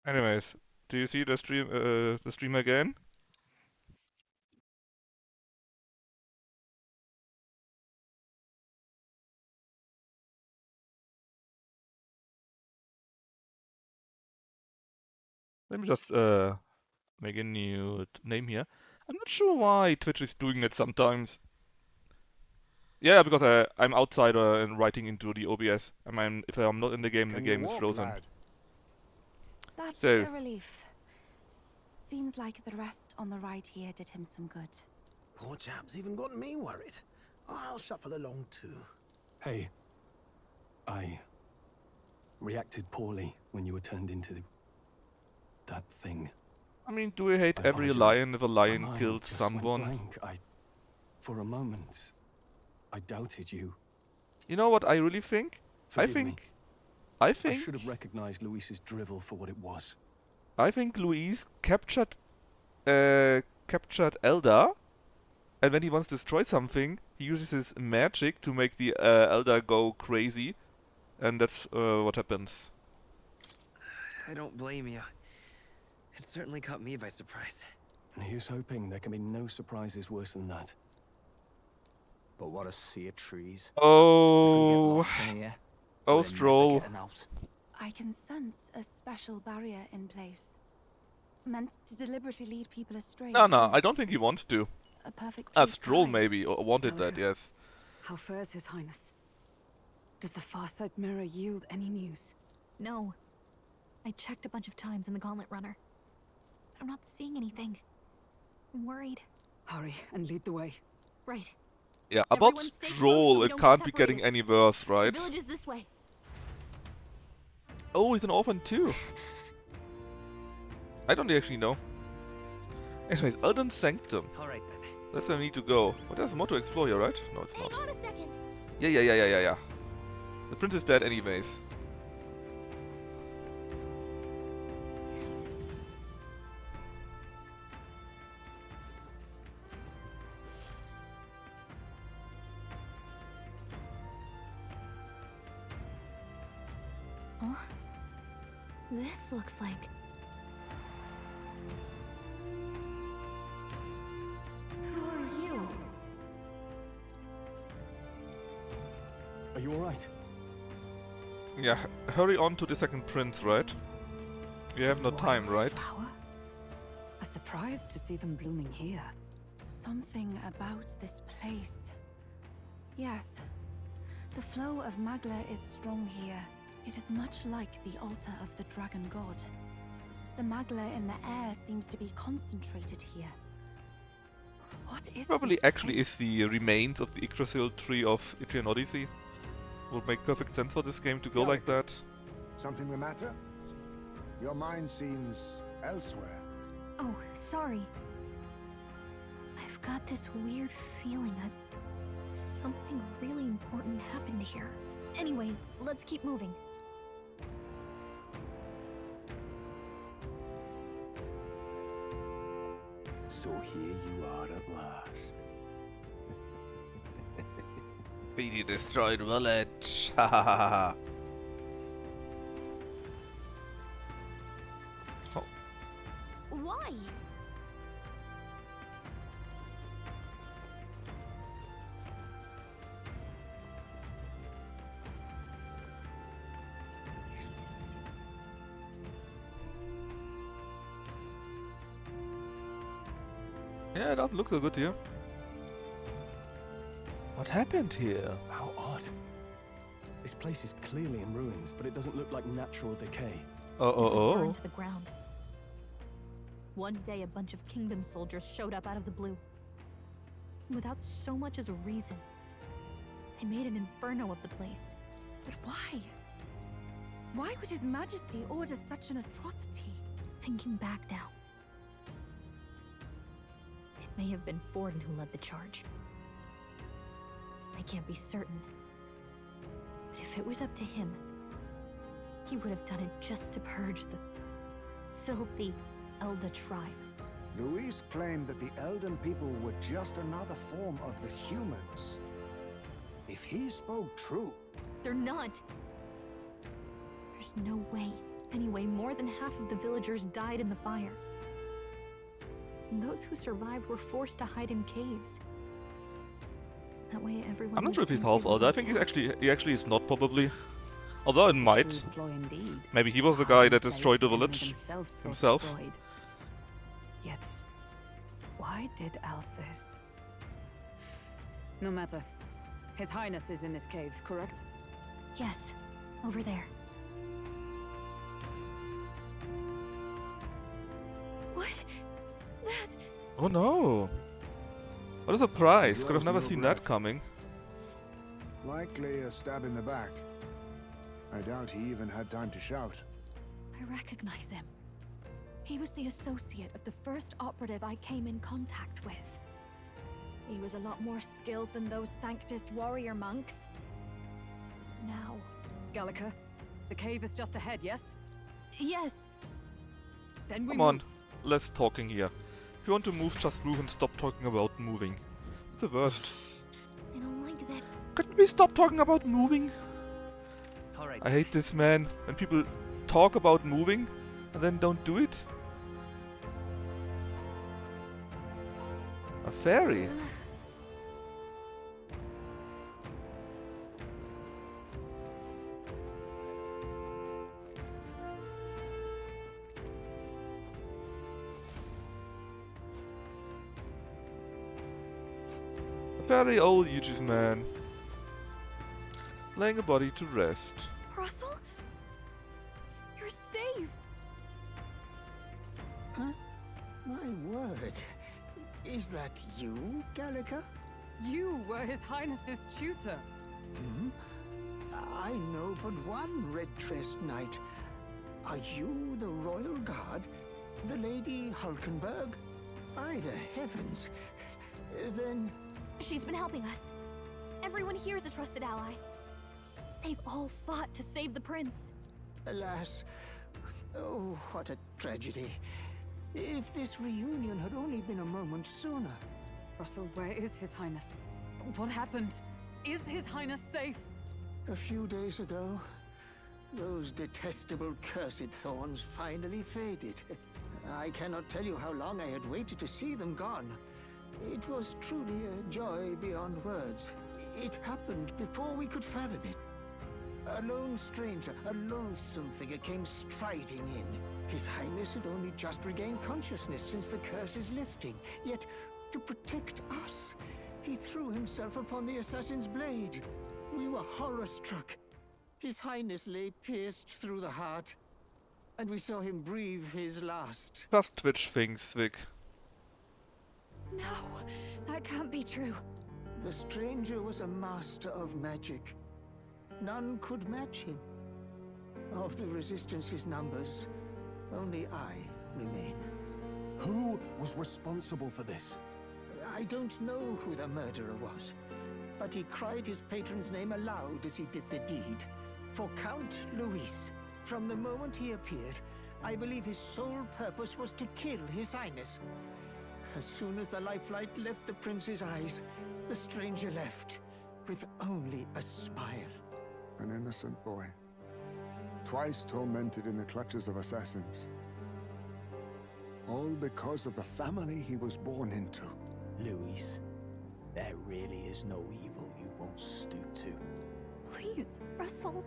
Anyways, do you see the stream again? Let me just make a new name here. I'm not sure why Twitch is doing that sometimes. Yeah, because I'm outside and writing into the OBS. I mean, if I'm not in the Can you game is walk, frozen. lad? That's So, a relief. Seems like the rest on the ride here did him some good. Poor chap's even got me worried. I'll shuffle along too. Hey, I reacted poorly when you were turned into that thing. I mean, do we hate I every apologize. lion if a My lion mind kills just someone? went blank. For a moment, I doubted you. You know what I really think? Forgive me. I I think should have recognized Luis's drivel for what it was. I think Luis captured Elda, and when he wants to destroy something, he uses his magic to make the Elda go crazy, and that's what happens. I don't blame you. It certainly caught me by surprise. And here's hoping there can be no surprises worse than that. But what a sea of trees. If we get Oh, lost in here, oh, we're never Stroll. getting out. I can sense a special barrier in place. Meant to deliberately lead people astray. No, too. I don't think he wants to. A perfect Ah, place to Stroll hide. maybe, or wanted that, Elder. yes. How fares His Highness? Does the Farsight Mirror yield any news? No. I checked a bunch of times in the Gauntlet Runner. I'm not seeing anything. I'm worried. Hurry and lead the way. Right. Yeah, about Everyone stay close so Stroll, we it don't can't get be getting separated. any worse, The right? village is this way. Oh, he's an orphan too. I don't actually know. Anyways, Elden Sanctum. Alright then. That's where we need to go. But there's more to explore here, right? No, it's Hang not. on a second. Yeah. The prince is dead anyways. Huh? This looks like... Who are you? Are you alright? Yeah, hurry on to the second prince, right? We have no time, right? Flower? A surprise to see them blooming here. Something about this place. Yes. The flow of Magla is strong here. It is much like the altar of the dragon god. The Magla in the air seems to be concentrated here. What is Probably this actually place? is the remains of the Yggdrasil tree of Etrian Odyssey. Would make perfect sense for this game to go like that. Something the matter? Your mind seems elsewhere. Oh, sorry. I've got this weird feeling that something really important happened here. Anyway, let's keep moving. So here you are at last. The destroyed village. Ha ha ha ha. Why? Yeah, it doesn't look so good here. What happened here? How odd. This place is clearly in ruins, but it doesn't look like natural decay. It was burned to the ground. One day, a bunch of kingdom soldiers showed up out of the blue. Without so much as a reason. They made an inferno of the place. But why? Why would His Majesty order such an atrocity? Thinking back now, it may have been Forden who led the charge. I can't be certain. But if it was up to him, he would have done it just to purge the filthy Elda tribe. Luis claimed that the Elden people were just another form of the humans. If he spoke true, They're not. There's no way Anyway, more than half of the villagers died in the fire. And those who survived were forced to hide in caves. That way everyone I'm not would sure if he's think half they were elder. I all think dead. he actually is not probably. Although it It's a might. shrewd ploy indeed. Maybe he was the Hiding guy in that a place destroyed the the enemy village themselves saw himself. destroyed. Yet, why did Alcys? No matter. His Highness is in this cave, correct? Yes, over there. What? That... Oh no! What a surprise! Could have Draws never no seen breath. that coming. Likely a stab in the back. I doubt he even had time to shout. I recognize him. He was the associate of the first operative I came in contact with. He was a lot more skilled than those Sanctist warrior monks. Now... Gallica, the cave is just ahead, yes? Yes! Then we Come on, move. less talking here. If you want to move, just move and stop talking about moving. It's the worst. I don't like that. Could we stop talking about moving? All right. I hate this, man. When people talk about moving and then don't do it. A fairy. A very old Yuji's man. Laying a body to rest. Russell? You're safe! Huh? My word. Is that you, Gallica? You were His Highness's tutor. Hmm? I know but one red-tressed knight. Are you the royal guard? The Lady Hulkenberg? By the heavens. Then... She's been helping us. Everyone here is a trusted ally. They've all fought to save the prince. Alas. Oh, what a tragedy. If this reunion had only been a moment sooner. Russell, where is His Highness? What happened? Is His Highness safe? A few days ago, those detestable cursed thorns finally faded. I cannot tell you how long I had waited to see them gone. It was truly a joy beyond words. It happened before we could fathom it. A lone stranger, a loathsome figure came striding in. His Highness had only just regained consciousness since the curse's lifting. Yet, to protect us, he threw himself upon the assassin's blade. We were horror-struck. His Highness lay pierced through the heart, and we saw him breathe his last. Just Twitch things, Vic. No, that can't be true. The stranger was a master of magic. None could match him. Of the Resistance's numbers, only I remain. Who was responsible for this? I don't know who the murderer was, but he cried his patron's name aloud as he did the deed. For Count Luis, from the moment he appeared, I believe his sole purpose was to kill His Highness. As soon as the lifelight left the prince's eyes, the stranger left, with only a smile. An innocent boy. Twice tormented in the clutches of assassins. All because of the family he was born into. Luis, there really is no evil you won't stoop to. Please, Russell.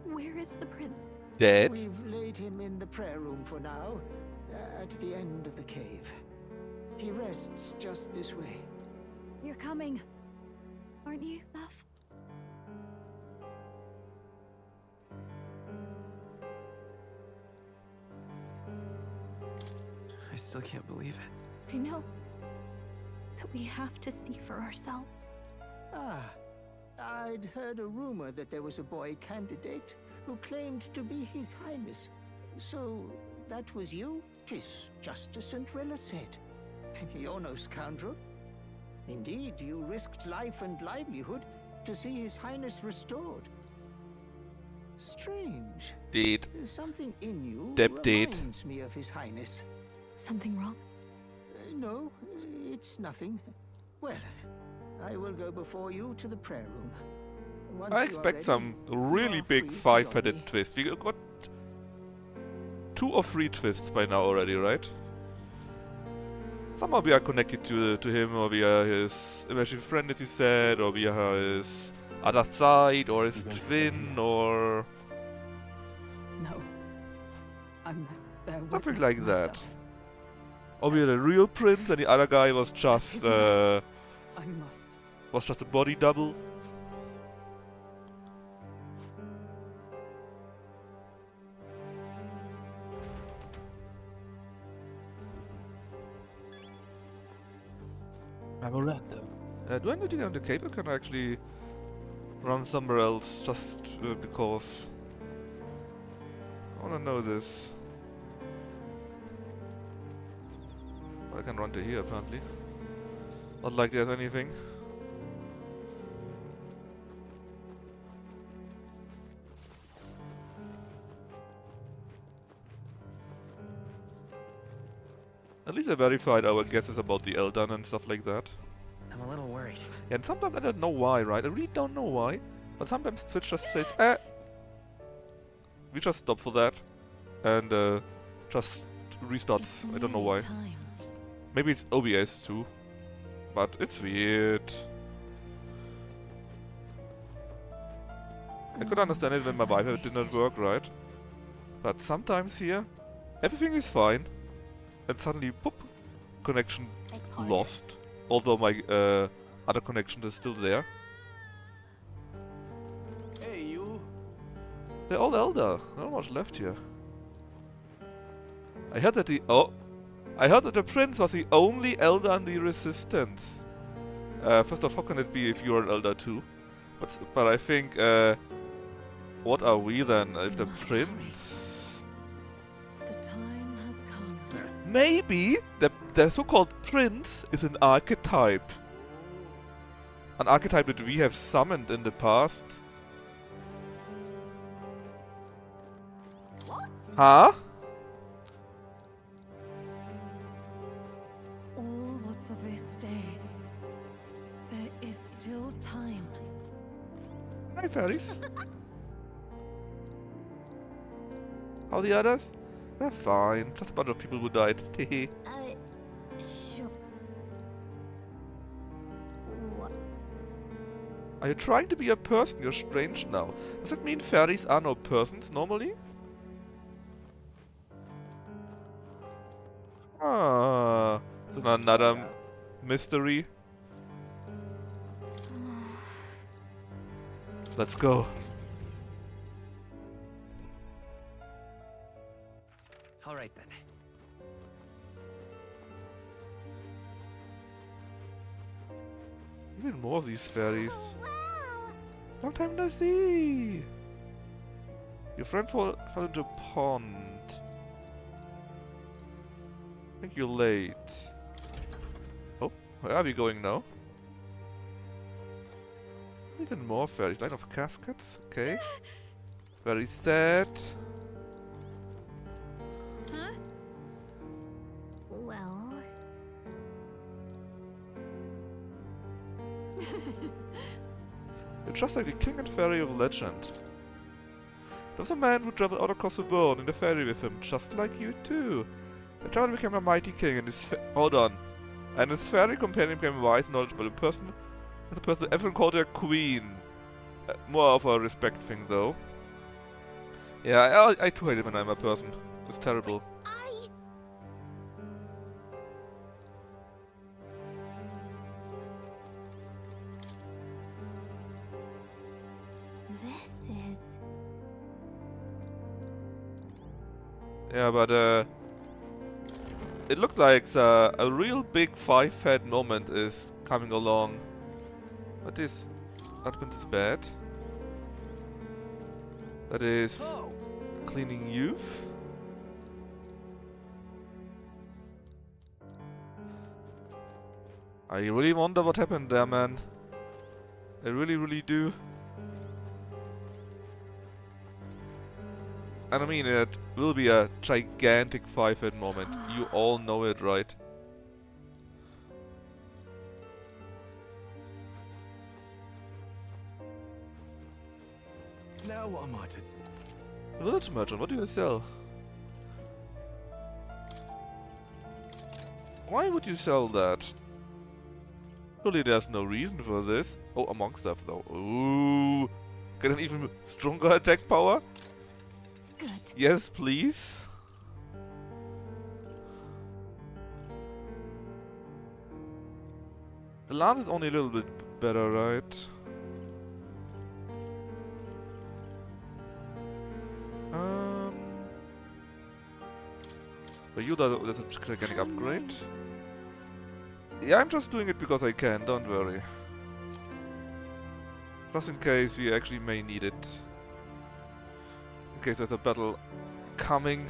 Where is the prince? Dead? We've laid him in the prayer room for now, at the end of the cave. He rests just this way. You're coming, aren't you, love? I still can't believe it. I know. But we have to see for ourselves. Ah, I'd heard a rumor that there was a boy candidate who claimed to be His Highness. So, that was you? 'Tis just as Cinderella said. You're no scoundrel. Indeed, you risked life and livelihood to see His Highness restored. Strange. Dead. Something in you Dead. reminds me of His Highness. Something wrong? No, it's nothing. Well, I will go before you to the prayer room. Once I you are expect ready, some you really are big free to join five-headed me. twist. We got 2 or 3 twists by now already, right? Somehow we are connected to him, or via his imaginary friend, as you said, or via his other side, or his You going to stay twin, here? or No. I must bear something witness like that. myself. Or we are the real prince, and the other guy was As just his mate, I must. a body double. Memorandum. Do I need to get on the cave, or can I actually run somewhere else just because? I wanna know this. Well, I can run to here apparently. Not like there's anything. At least I verified our guesses about the Eldan and stuff like that. I'm a little worried. Yeah, and sometimes I don't know why, right? I really don't know why. But sometimes Twitch just says, we just stop for that. And just restarts. I don't know why. Maybe it's OBS too. But it's weird. I could understand it when my Wi-Fi did not work, right? But sometimes here, everything is fine. And suddenly, poop, connection lost. Although my other connection is still there. Hey, you. They're all Elder. Not much left here. I heard that the prince was the only Elder in the Resistance. First off, how can it be if you're an Elder too? But I think, what are we then? If the prince? The time has come. Maybe the so-called prince is an archetype. An archetype that we have summoned in the past. What? Huh? All was for this day. There is still time. Hi, fairies. How the others? They're fine. Just a bunch of people who died. Hehe. Sure. What? Are you trying to be a person? You're strange now. Does that mean fairies are no persons normally? Ah, so another mystery. Let's go. All right then. Even more of these fairies. Long time no see. Your friend fell into a pond. I think you're late. Oh, where are we going now? Even more fairies. Line of caskets. Okay. Very sad. Well, You're just like the king and fairy of legend. There's a man who traveled out across the world in the fairy with him, just like you too. The child became a mighty king and and his fairy companion became a wise, knowledgeable person. As a person, everyone called her queen. More of a respect thing though. Yeah, I too hate it when I'm a person. It's terrible. this is... Yeah, but it looks like a real big five-head moment is coming along. What is? Advent is bad. That is cleaning youth. I really wonder what happened there, man. I really, really do. And I mean, it will be a gigantic five-head moment. You all know it, right? now what am I to... Village merchant, what do you sell? Why would you sell that? Surely there's no reason for this. Oh, among stuff though. Ooh. Get an even stronger attack power? Good. Yes, please. The lance is only a little bit better, right? But you, that's a gigantic upgrade. Yeah, I'm just doing it because I can, don't worry. Just in case we actually may need it. In case there's a battle coming.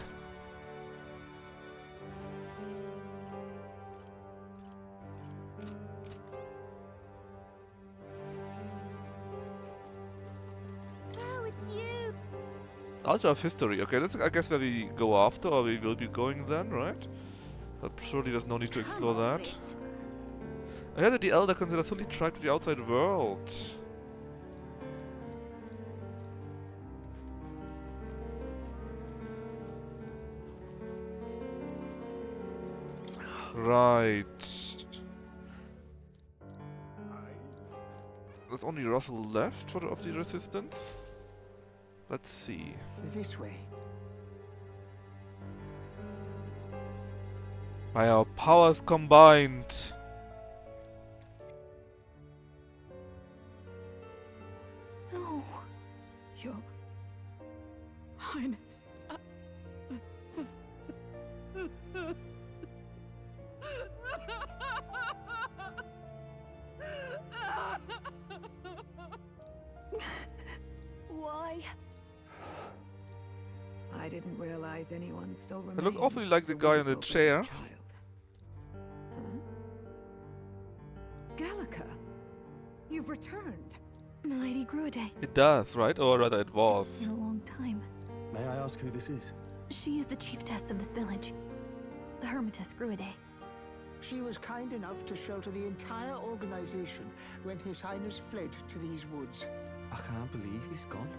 Oh, it's you. Altar of History. Okay, that's I guess where we go after, or we will be going then, right? But surely there's no need to explore that. I heard that the Elder considers Holy Tribe to the outside world. Right. There's only Russell left for of the Resistance. Let's see. This way. By our powers combined. No. Your Highness. Why? I didn't realize anyone still remained. It looks awfully like the guy in the chair. Huh? Gallica, you've returned. Milady Gruade. It does, right? Or rather, it It's was. been a long time. May I ask who this is? She is the chiefess of this village. The Hermitess Gruade. She was kind enough to shelter the entire organization when His Highness fled to these woods. I can't believe he's gone.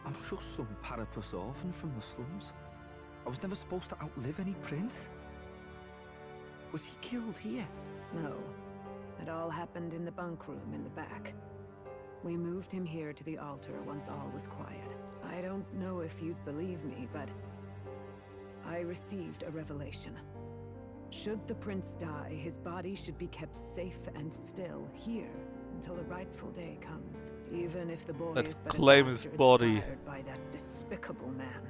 I'm just some parapus orphan from the slums. I was never supposed to outlive any prince. Was he killed here? No. It all happened in the bunk room in the back. We moved him here to the altar once all was quiet. I don't know if you'd believe me, but I received a revelation. Should the prince die, his body should be kept safe and still here until the rightful day comes. Even if the boy Let's is but claim a his bastard body. sired by that despicable man.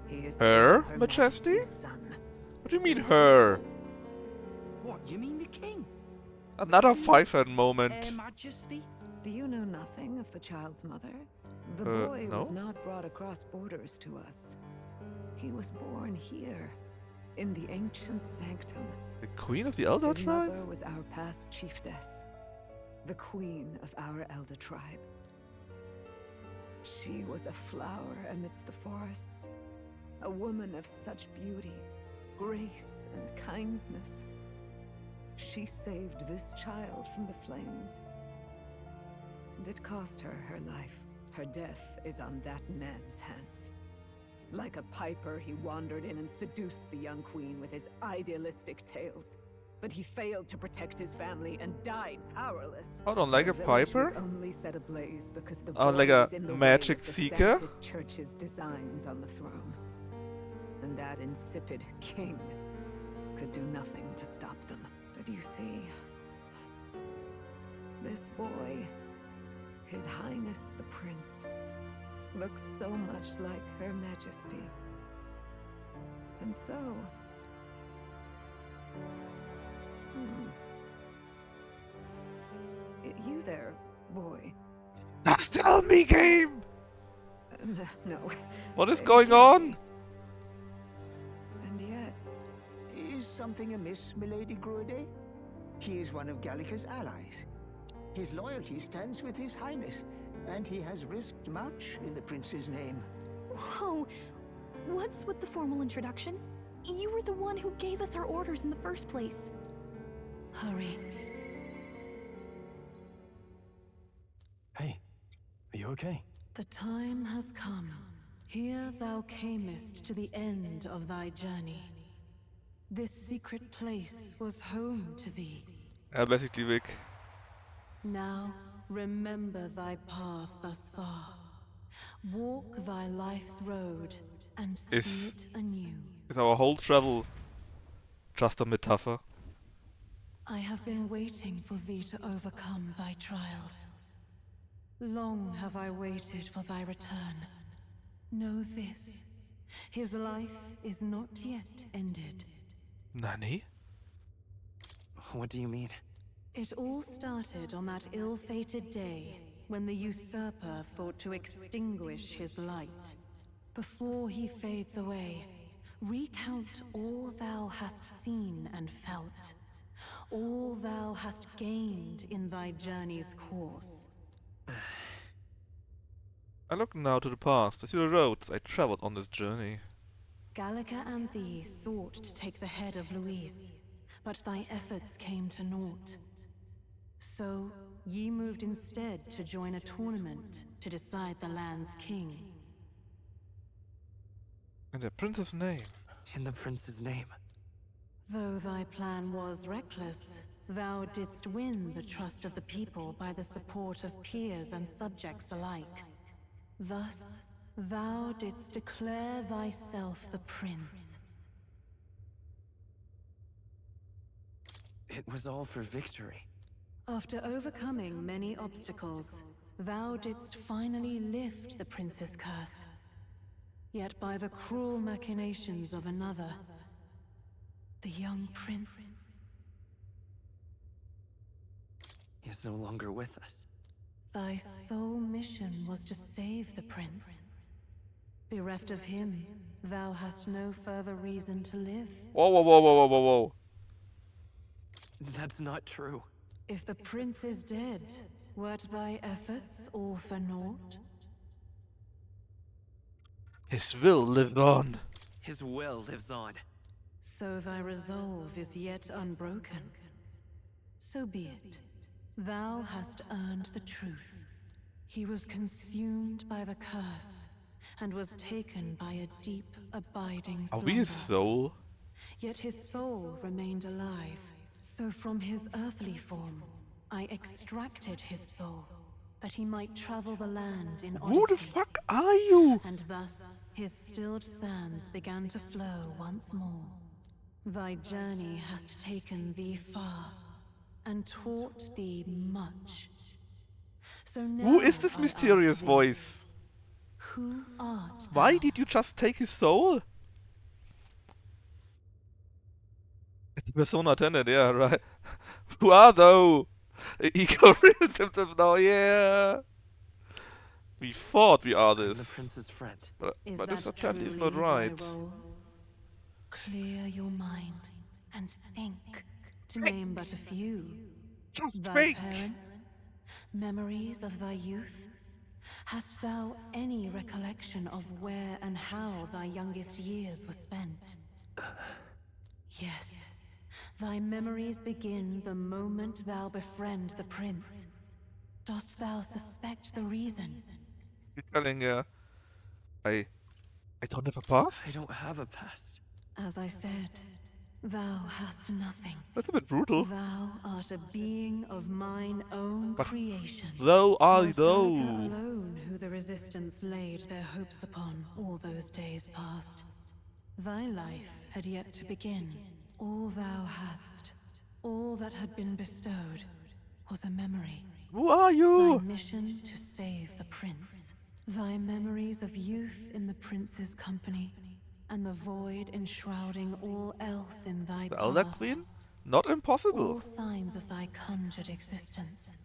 He is Her, still Her Majesty? Majesty's son. What do you mean, her? What, you mean the king? Another five-hand moment. Majesty? Do you know nothing of the child's mother? The boy no. was not brought across borders to us. He was born here, in the ancient sanctum. The Queen of the Elder His Tribe? mother was our past chiefess, the queen of our Elder Tribe. She was a flower amidst the forests, a woman of such beauty, grace, and kindness. She saved this child from the flames, and it cost her her life. Her death is on that man's hands. Like a piper, he wandered in and seduced the young queen with his idealistic tales. But he failed to protect his family and died powerless. I don't like The a village was piper. only set ablaze because the Oh, boy like a was in the way magic of the seeker? Sanctus Church's designs on the throne. And that insipid king could do nothing to stop them. But you see, this boy, His Highness the Prince, looks so much like Her Majesty. And so... You there, boy. Just tell me, game! No. What is going on? And yet... Is something amiss, Milady Gruade? He is one of Gallica's allies. His loyalty stands with His Highness, and he has risked much in the prince's name. Whoa! What's with the formal introduction? You were the one who gave us our orders in the first place. Hurry. Hey, you okay? The time has come. Here thou camest to the end of thy journey. This secret place was home to thee. Er lässt sich die weg. Now remember thy path thus far. Walk thy life's road and see it anew. Is our whole travel just a metaphor? I have been waiting for thee to overcome thy trials. Long have I waited for thy return. Know this, his life is not yet ended. Nani? What do you mean? It all started on that ill-fated day when the usurper thought to extinguish his light. Before he fades away, recount all thou hast seen and felt, all thou hast gained in thy journey's course. I look now to the past. I see the roads I traveled on this journey. Gallica and thee sought to take the head of Louise, but thy efforts came to naught. So, ye moved instead to join a tournament to decide the land's king. In the prince's name. In the prince's name. Though thy plan was reckless, thou didst win the trust of the people by the support of peers and subjects alike. Thus, thou didst declare thyself the prince. It was all for victory. After overcoming many obstacles, thou didst finally lift the prince's curse. Yet by the cruel machinations of another, the young prince is no longer with us. Thy sole mission was to save the prince. Bereft of him, thou hast no further reason to live. Whoa, whoa, whoa, whoa, whoa, whoa, whoa. That's not true. If the prince is dead, wert thy efforts all for naught? His will lived on. His will lives on. So thy resolve is yet unbroken. So be it. Thou hast earned the truth. He was consumed by the curse, and was taken by a deep, abiding Are slumber. we his soul? Yet his soul remained alive. So from his earthly form, I extracted his soul, that he might travel the land in odyssey. Who the fuck are you? And thus, his stilled sands began to flow once more. Thy journey hast taken thee far, and taught thee much. So now Who is this I mysterious ask thee, voice? who art thou? Why did you just take his soul? It's Persona 10, yeah, right. Who are thou? Ego reveals himself now, yeah. We thought we are I'm the this. prince's friend. But this that apparently is truly not right. thy role? Clear your mind and think, to name but a few. Just Thy think! parents, memories of thy youth. Hast thou any recollection of where and how thy youngest years were spent? Yes, thy memories begin the moment thou befriend the prince. Dost thou suspect the reason? You're telling, I don't have a past? I don't have a past. As I said, thou hast nothing. That's a bit brutal. Thou art a being of mine own But creation. thou art 'Twas thou. Gallica alone who the resistance laid their hopes upon all those days past. Thy life had yet to begin. All thou hadst, all that had been bestowed, was a memory. Who are Thy you? mission to save the prince. Thy memories of youth in the prince's company, and the void enshrouding all else in thy The Elder past. Queen? Not impossible. All signs of thy conjured existence.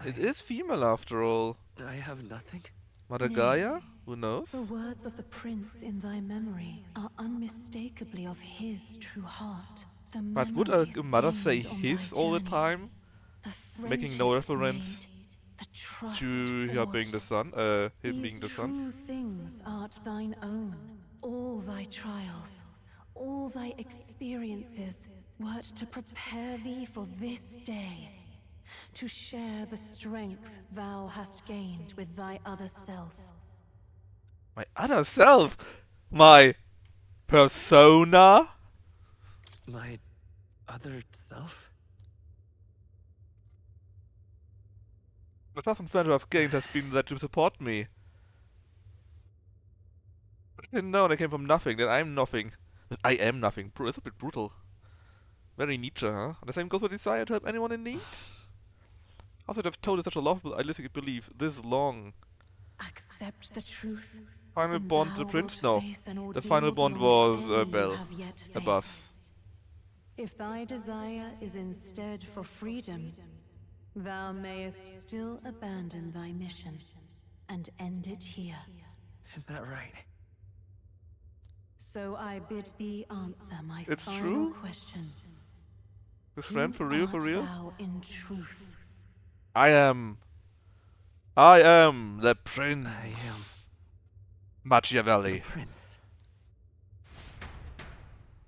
It is female after all. I have nothing. Mother Nay. Gaia? Who knows? The words of the prince in thy memory are unmistakably of his true heart. The But would memories a mother say gained on his thy all the journey, time? the Making no friendships reference made, the trust to her being the forged. son, him These being the son? true things art thine own. All thy trials, all thy experiences, wert to prepare thee for this day. to share the strength thou hast gained with thy other self. My other self? My persona? My other self? The last advantage I've gained has been that you support me. I didn't know they came from nothing, that I'm nothing. That I am nothing. It's a bit brutal. Very Nietzsche, huh? And the same goes for desire to help anyone in need. How could have told such a laughable, idealistic belief this long? Accept the truth. Final and bond, the thou prince? wilt No. face an The final ordeal bond beyond was any you Belle. have yet A faced. bus. If thy desire is instead for freedom, thou mayest still abandon thy mission and end it here. Is that right? So I bid thee answer my It's final true? question. His friend, for real, for Who real? art thou in truth? I am the prince. I am the Machiavelli. prince.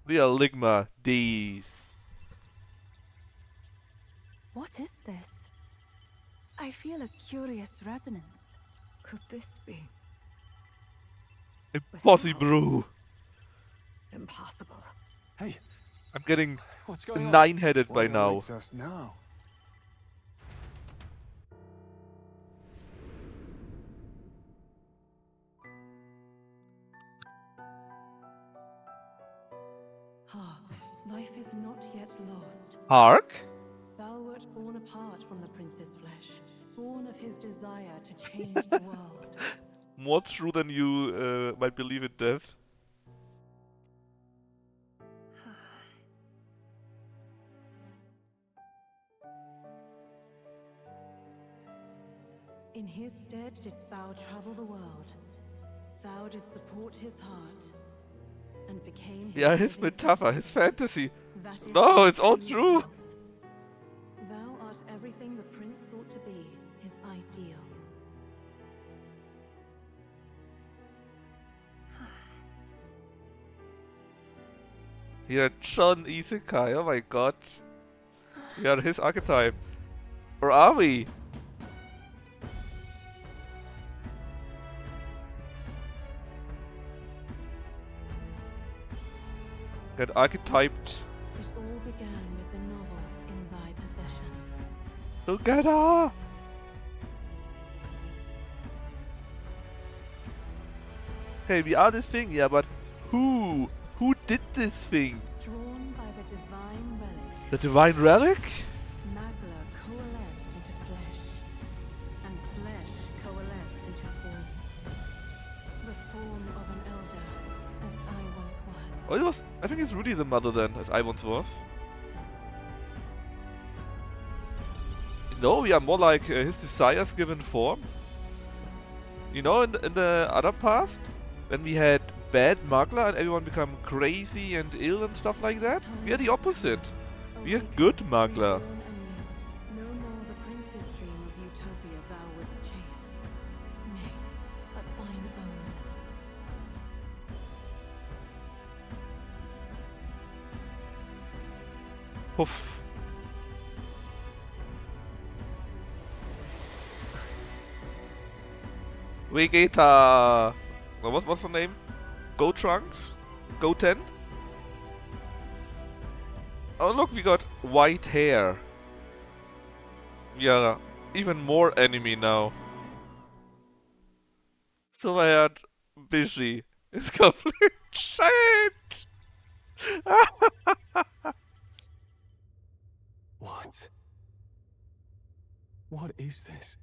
We are Ligma D's. What is this? I feel a curious resonance. Could this be Impossible. impossible? Hey, I'm getting what's going on? nine-headed by What now. awaits us now? Ah, life is not yet lost. Hark? Thou wert born apart from the prince's flesh, born of his desire to change the world. More true than you might believe it, Dev. In his stead didst thou travel the world. Thou didst support his heart, and became his Yeah, his living metaphor, his fantasy. fantasy. That is No, his it's all true true. self. Thou art everything the prince sought to be, his ideal. You're John Isekai, oh my god. We are his archetype. Or are we? Get archetyped It all began with the novel in thy possession. together! Hey, we are this thing, yeah, but who? Who did this thing? Drawn by the divine relic, The divine relic? Magla coalesced into flesh, and flesh coalesced into form. The form of an elder, as I once was. Oh, it was. I think it's really the mother then, as I once was. No, we are more like his desires given form. You know, in the other past, when we had bad Magla and everyone become crazy and ill and stuff like that, we are the opposite. We are good Magla. Reborn anew. No more the prince's dream of utopia thou wouldst chase. Nay, but thine own. Huff. Vegeta. What's the name? Go Trunks? Go 10? Oh look, we got white hair. We are even more enemy now. Silver-haired Bishi is complete shit. What? What is this?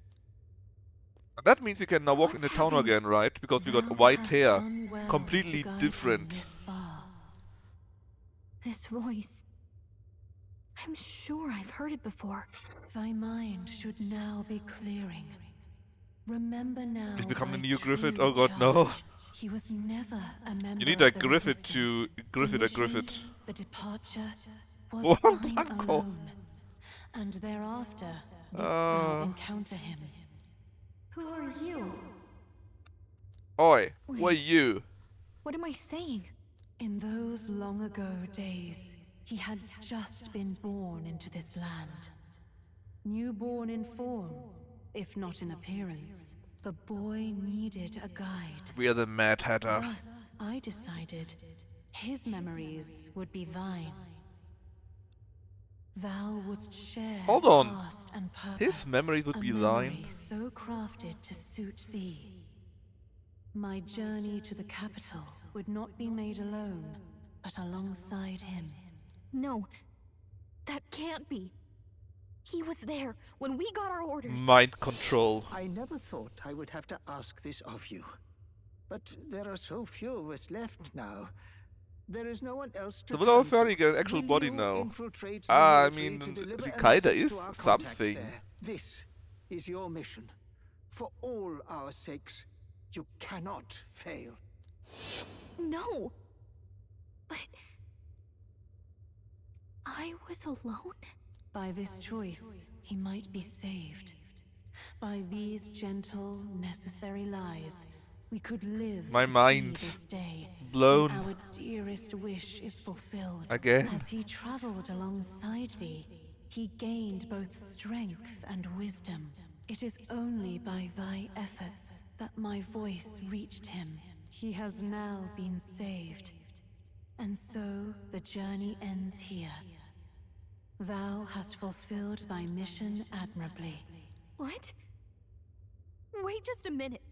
That means we can now walk in What's the town happened? again, right? Because we got Thou white hast hair. done well to Completely guide them different. this far. This voice. I'm sure I've heard it before. Thy mind should now be clearing. Remember now. He's become the thy new Griffith. true Oh god, no. charge. He was never a member You need of a the Griffith to resistance. Griffith The a Griffith. mission, the departure was Juan thine Blanco. alone. And thereafter didst thou encounter him. Who are you? Oi, what are Wait. you? What am I saying? In those long ago days, he had just been born into this land. Newborn in form, if not in appearance, the boy needed a guide. We are the Mad Hatter. Thus, I decided his memories would be thine. Thou wouldst share Hold on. past and purpose. His memories would a be memory thine? so crafted to suit thee. My journey to the capital would not be made alone, but alongside him. No, that can't be. He was there when we got our orders. Mind control. I never thought I would have to ask this of you. But there are so few of us left now. There is no one else to So will our turn fairy to. get an actual Will body you now? infiltrate the I military mean, to deliver she a kinda message is to our contacts something. there? This is your mission. For all our sakes, you cannot fail. No. But I was alone? By this choice, he might be saved. By these gentle, necessary lies, we could live My to mind see this day. blown. When our dearest wish is fulfilled. Again. As he traveled alongside thee, he gained both strength and wisdom. It is only by thy efforts that my voice reached him. He has now been saved. And so the journey ends here. Thou hast fulfilled thy mission admirably. What? Wait just a minute.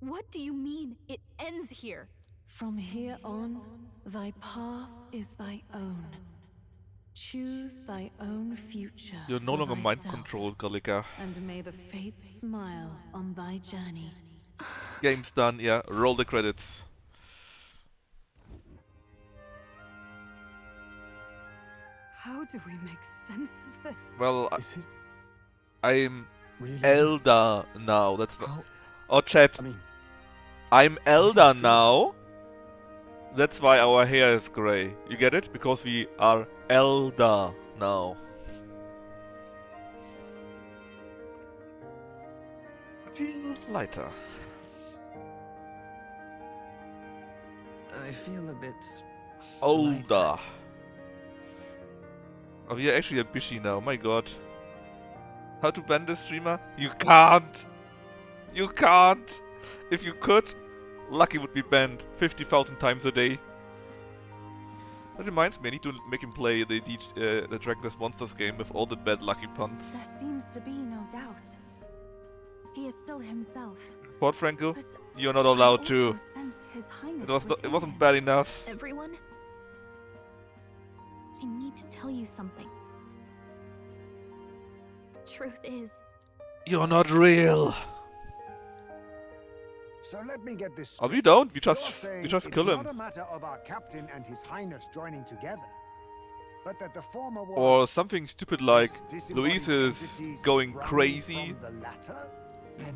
What do you mean, it ends here? From here on, thy path is thy own. Choose thy own future. You're no for longer mind thyself, controlled, Gallica. And may the fates smile on thy journey. Game's done, yeah. Roll the credits. How do we make sense of this? Well, Is it I'm really? Elder now. That's the. How? Oh, chat. I mean, I'm how do you Elder feel? now. That's why our hair is grey. You get it? Because we are Elder now. I feel lighter. I feel a bit Older. Oh, we are actually a Bishi now. My god. How to ban this streamer? You can't. You can't. If you could, Lucky would be banned 50,000 times a day. That reminds me, I need to make him play the Dragon Quest Monsters game with all the bad Lucky puns. There seems to be no doubt. He is still himself. Port Franco, But you're not I allowed also to. sense His Highness It within wasn't him. bad enough. Everyone? I need to tell you something. The truth is, You're not real. So let me get this Oh, straight. we don't. We You're just saying kill it's him. not a matter of our captain and his highness joining together, but that the former was Or something stupid like this disembodied Luis is entity going sprung crazy, from the latter?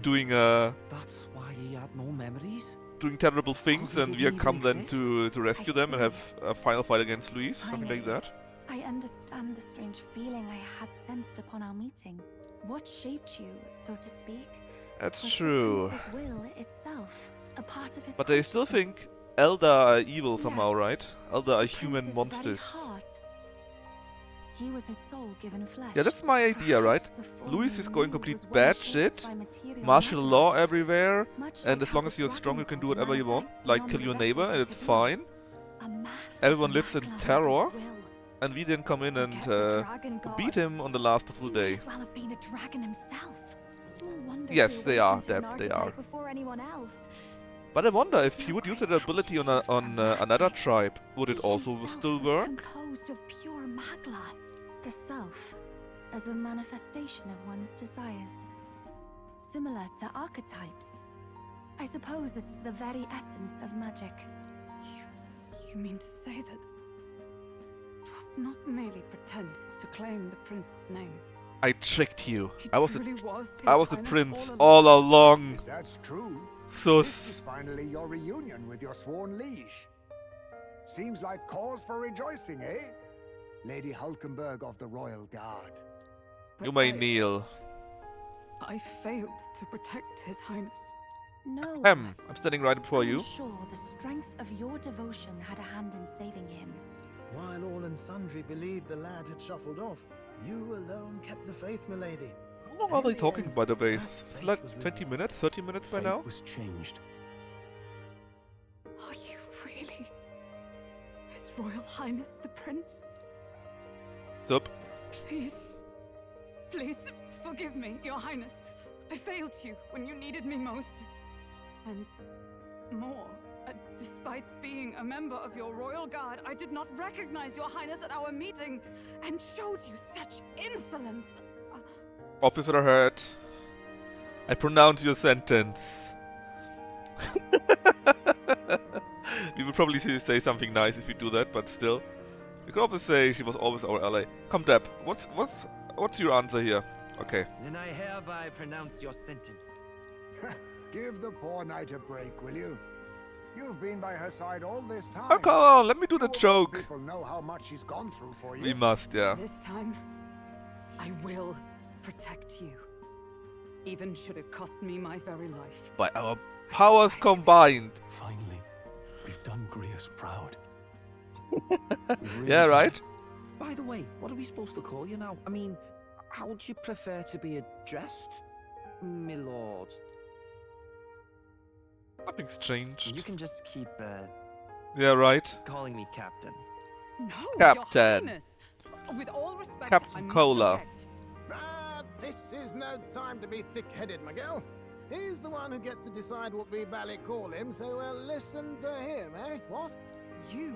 doing That's why he had no memories. doing terrible things, he and we didn't come even then to rescue I them and see. have a final fight against Luis, something like Finally. that. I understand the strange feeling I had sensed upon our meeting. What shaped you, so to speak? That's was true. The prince's will itself, a part of his But they still consciousness. think Elder are evil somehow, Yes. right? Elder are The human prince's very monsters. heart. He was his soul given flesh. Yeah, that's my idea, right? Perhaps the form Luis he is going knew complete was one bad shaped shit, by material martial matter. law everywhere, Much and like as how long the as you're strong, you dragon can do god whatever you want, manifests like beyond kill the your vessel neighbor, and it's capabilities. fine. A mass Everyone of lives in Magla terror, with will. and we then come in and forget the dragon god. beat him on the last possible He day. might as well have been a dragon himself. Small wonder Yes, he they are, awakened to an Deb, they archetype are. before anyone else. But I wonder if It's he no would use great that ability on aptitude for another magic. tribe. Would it He also himself still was work? Composed of pure magla. The self, as a manifestation of one's desires. Similar to archetypes. I suppose this is the very essence of magic. You mean to say that it was not merely pretense to claim the prince's name? I tricked you. He I was truly was I His was the Highness prince all all along. If that's true, this Sus. is finally your reunion with your sworn liege. Seems like cause for rejoicing, eh? Lady Hulkenberg of the Royal Guard. But You may I kneel. failed to protect His Highness. No. I'm standing right before I am you. sure the strength of your devotion had a hand in saving him. While all and sundry believed the lad had shuffled off, You alone kept the faith, milady. How long are And in they the talking, end, by the way? that It's fate like was 20 realized. minutes, 30 minutes by Fate now? was changed. Are you really His Royal Highness the Prince? Sup? Please. Please, forgive me, Your Highness. I failed you when you needed me most. And more. Despite being a member of your royal guard, I did not recognize Your Highness at our meeting and showed you such insolence. Officer Hurt, I pronounce your sentence. We would probably say something nice if we do that, but still. You could always say she was always our ally. Come, Deb. What's your answer here? Okay. Then I hereby pronounce your sentence. Give the poor knight a break, will you? You've been by her side all this time. Oh, come on, let me do the You joke. People know how much she's gone through for you. We must, yeah. This time, I will protect you. Even should it cost me my very life. By our powers combined. Finally, we've done Grius proud. Yeah, right? By the way, what are we supposed to call you now? I mean, how would you prefer to be addressed, my lord? Nothing's changed. You can just keep, Yeah, right. calling me Captain. No, Captain. Your Highness. With all respect, Captain I must Cola. object. This is no time to be thick-headed, my girl. He's the one who gets to decide what we ballet call him, so listen to him, eh? What? You,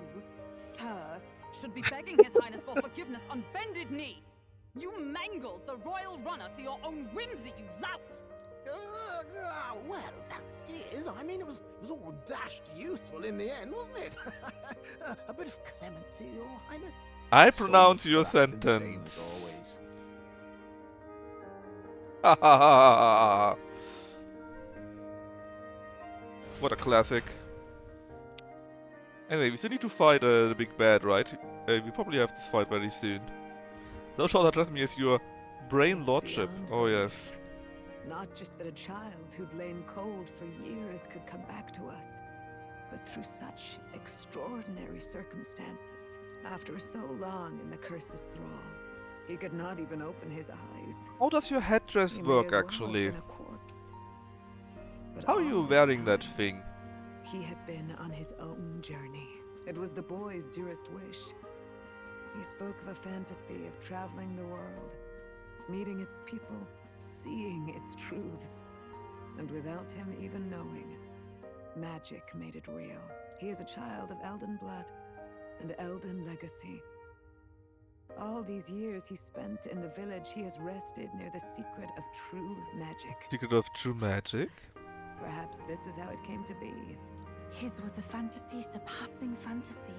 sir, should be begging His Highness for forgiveness on bended knee. You mangled the royal runner to your own whimsy, you lout! Well, that is. I mean, it was all dashed useful in the end, wasn't it? A bit of clemency, Your Highness. I pronounce your Fat and shame sentence. as always. Ha ha ha. What a classic. Anyway, we still need to fight the big bad, right? We probably have this fight very soon. Thou shalt address me as your brain It's lordship. beyond Oh belief. yes. Not just that a child who'd lain cold for years could come back to us, but through such extraordinary circumstances. After so long in the curse's thrall, he could not even open his eyes. How does your headdress He may work as well actually? have been a corpse. But How are all you this wearing that time, thing? He had been on his own journey. It was the boy's dearest wish. He spoke of a fantasy of traveling the world, meeting its people, seeing its truths. And without him even knowing, magic made it real. He is a child of Elden blood and Elden legacy. All these years he spent in the village, he has rested near the secret of true magic. Secret of true magic? Perhaps this is how it came to be. His was a fantasy surpassing fantasy.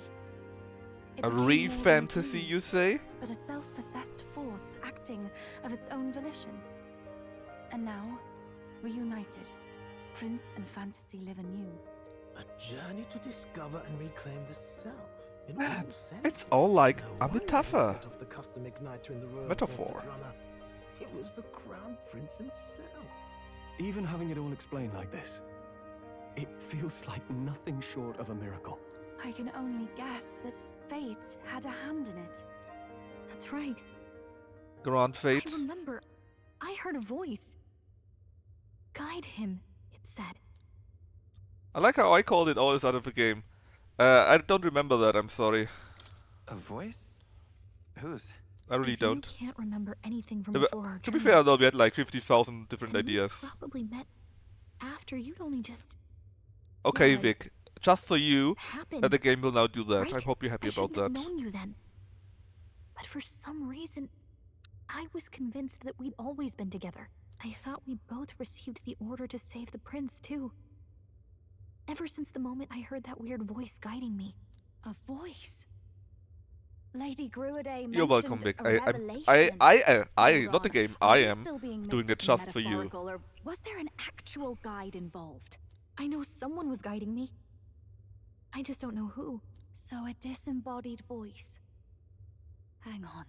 It A became more than re-fantasy, dream, you say? but a self-possessed force acting of its own volition. And now, reunited, Prince and fantasy live anew. A journey to discover and reclaim the self. In all senses. It's all like No a wonder he metaphor. set off the custom igniter in the royal Metaphor. gauntlet runner. It was the crown prince himself. Even having it all explained like this, it feels like nothing short of a miracle. I can only guess that fate had a hand in it. That's right. Grand fate. I remember. I heard a voice. Guide him, it said. I like how I called it always out of the game. I don't remember that, I'm sorry. A voice? Whose? I really If don't. You can't remember anything from To be- before our To be journey, fair though, we had like 50,000 different then we ideas. probably met after you'd only just Okay, Yeah, Vic. Just for you, happened. the game will now do that. I Right? hope you're happy I about shouldn't that. have known you then. But for some reason, I was convinced that we'd always been together. I thought we both received the order to save the prince, too. Ever since the moment I heard that weird voice guiding me. A voice? Lady Gruaday You're welcome, mentioned Vic. a I, revelation. not the game. Are I you am still being doing it mystically just for you. metaphorical, or was there an actual guide involved? I know someone was guiding me. I just don't know who. So a disembodied voice. Hang on.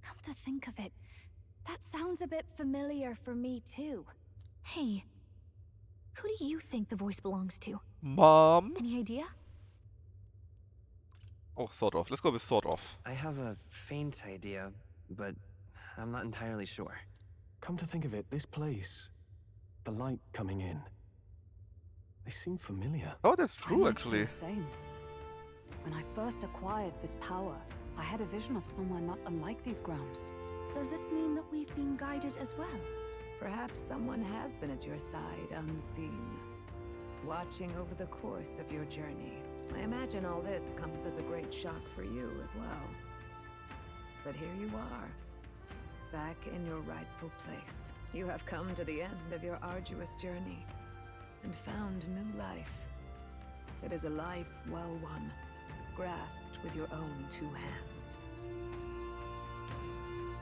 Come to think of it, that sounds a bit familiar for me too. Hey, who do you think the voice belongs to? Mom? Any idea? Oh, sort of. Let's go with sort of. I have a faint idea, but I'm not entirely sure. Come to think of it, this place, the light coming in, they seem familiar. Oh, that's I true, might actually. say the same. When I first acquired this power, I had a vision of somewhere not unlike these grounds. Does this mean that we've been guided as well? Perhaps someone has been at your side unseen, watching over the course of your journey. I imagine all this comes as a great shock for you as well. But here you are, back in your rightful place. You have come to the end of your arduous journey and found new life. It is a life well won, grasped with your own 2 hands.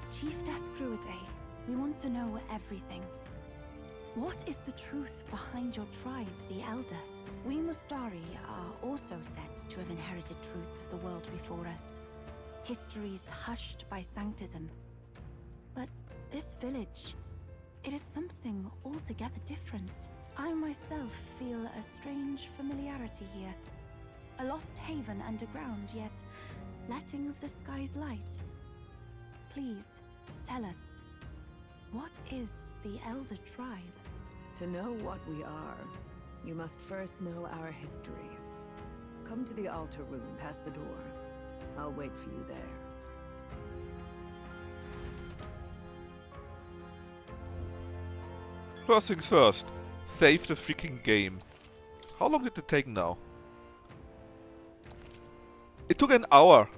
Chief Descruidae, we want to know everything. What is the truth behind your tribe, the Elder? We Mustari are also said to have inherited truths of the world before us. Histories hushed by sanctism. But this village, it is something altogether different. I myself feel a strange familiarity here. A lost haven underground, yet letting of the sky's light. Please, tell us, what is the Elder Tribe? To know what we are, you must first know our history. Come to the altar room past the door. I'll wait for you there. First things first. Save the freaking game. How long did it take now? It took an hour.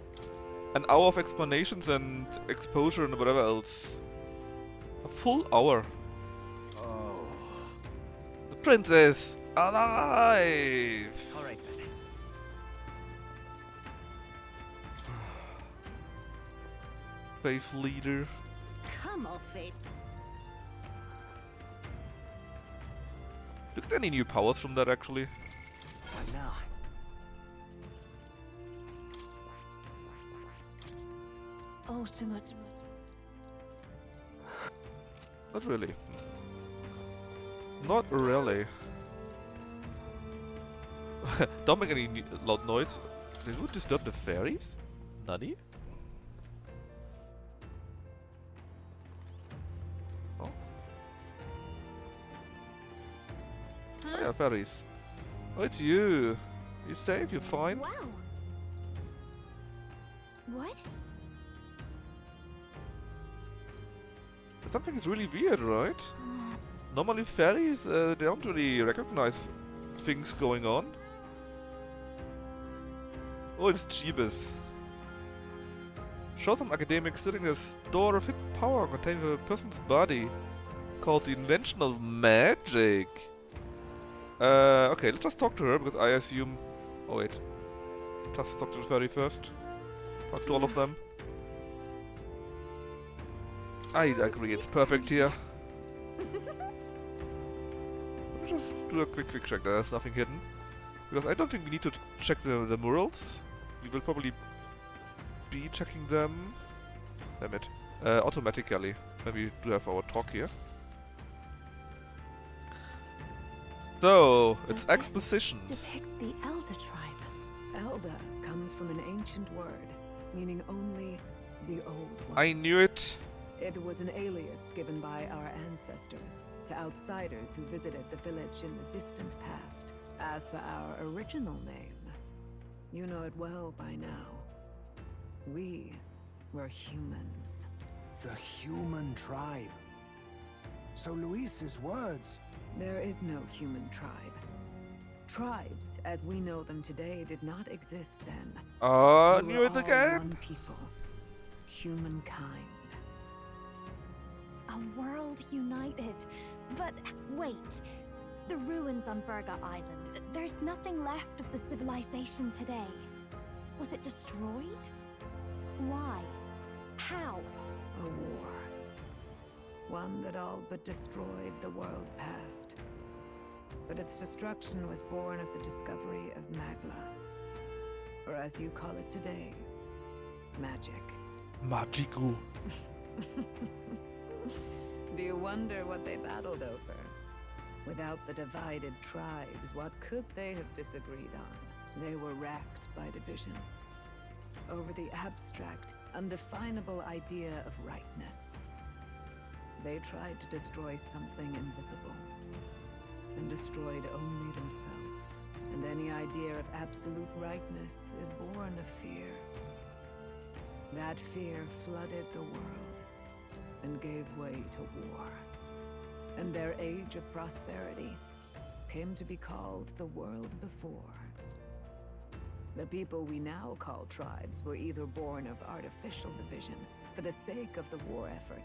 An hour of explanations and exposure and whatever else. A full hour. Oh. The princess alive! Alright then. Faith leader. Come off it. Look at any new powers from that actually. What now? Ultimate. Not really. Not really. Don't make any loud noise. They would disturb the fairies? Nani? Oh. Huh? Oh yeah, fairies. Oh, it's you. You safe? You're fine? Wow. What? Something is really weird, right? Normally fairies, they don't really recognize things going on. Oh, it's Jeebus. Show some academics sitting a store of hidden power containing a person's body called the invention of magic. Okay, let's just talk to her because I assume... Oh wait. Just talk to the fairy first. Talk to all of them. I agree, it's perfect here. Let me just do a quick check. There's nothing hidden. Because I don't think we need to check the murals. We will probably be checking them. Damn it. Automatically. When we do have our talk here. So, it's Does exposition. this depict the Elder Tribe? Elder comes from an ancient word, meaning only the old ones. I knew it. It was an alias given by our ancestors to outsiders who visited the village in the distant past. As for our original name, you know it well by now. We were humans. The human tribe. So Luis's words. There is no human tribe. Tribes, as we know them today, did not exist then. I We knew were it all again. one people. Humankind. A world united. But wait. The ruins on Virga Island. There's nothing left of the civilization today. Was it destroyed? Why? How? A war. One that all but destroyed the world past. But its destruction was born of the discovery of Magla. Or as you call it today, magic. Magiku. Do you wonder what they battled over? Without the divided tribes, what could they have disagreed on? They were racked by division. over the abstract, undefinable idea of rightness. They tried to destroy something invisible, and destroyed only themselves. And any idea of absolute rightness is born of fear. That fear flooded the world and gave way to war. And their age of prosperity came to be called the world before. The people we now call tribes were either born of artificial division for the sake of the war effort,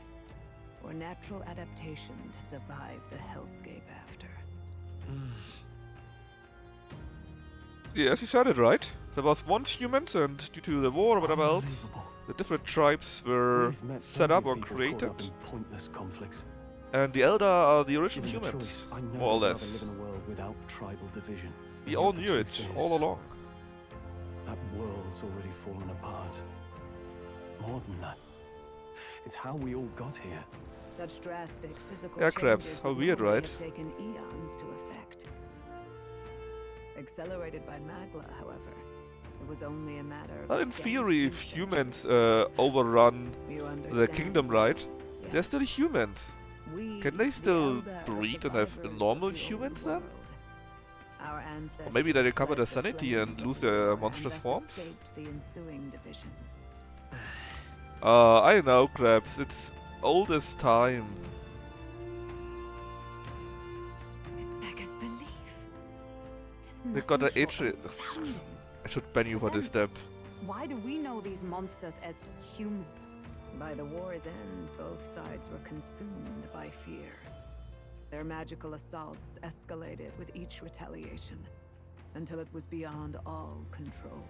or natural adaptation to survive the hellscape after. Yes, you said it right. There was once humans, and due to the war or whatever else, the different tribes were set up or created. Pointless conflicts. And the Elder are the original Given the humans, choice, I more or never less. live in a world without tribal division. We And all yet the knew it truth all is, along. That world's already fallen apart. More than that, it's how we all got here. Such drastic physical Yeah, crabs. changes How would weird, normally right? have taken eons to effect. Accelerated by Magla, however, it was only a matter of Well, in scant theory, if few humans centuries. overrun You the understand? kingdom, right? They're still Yes. humans. We, Can they the still Elder, are breed and have survivors of normal the old humans then? world. Our Or maybe they ancestors recover their fled the sanity and flames of lose the their war monstrous and thus forms? escaped the ensuing divisions. I know, crabs. It's old as time. It beggars belief. They got an age. I should ban you for this step. Why do we know these monsters as humans? By the war's end, both sides were consumed by fear. Their magical assaults escalated with each retaliation, until it was beyond all control.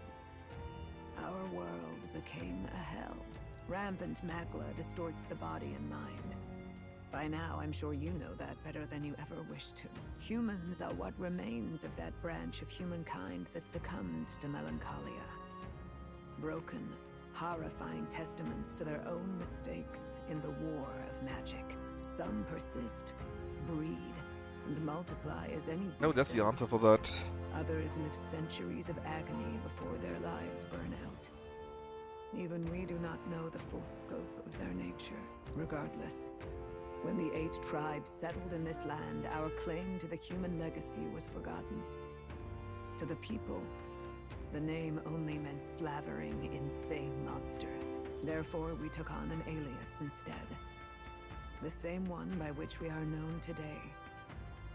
Our world became a hell. Rampant Magla distorts the body and mind. By now, I'm sure you know that better than you ever wished to. Humans are what remains of that branch of humankind that succumbed to melancholia. Broken, horrifying testaments to their own mistakes in the war of magic. Some persist, breed, and multiply as any No, beast that's the does. answer for that. Others live centuries of agony before their lives burn out. Even we do not know the full scope of their nature. Regardless, when the 8 tribes settled in this land, our claim to the human legacy was forgotten. To the people, the name only meant slavering, insane monsters. Therefore, we took on an alias instead. The same one by which we are known today.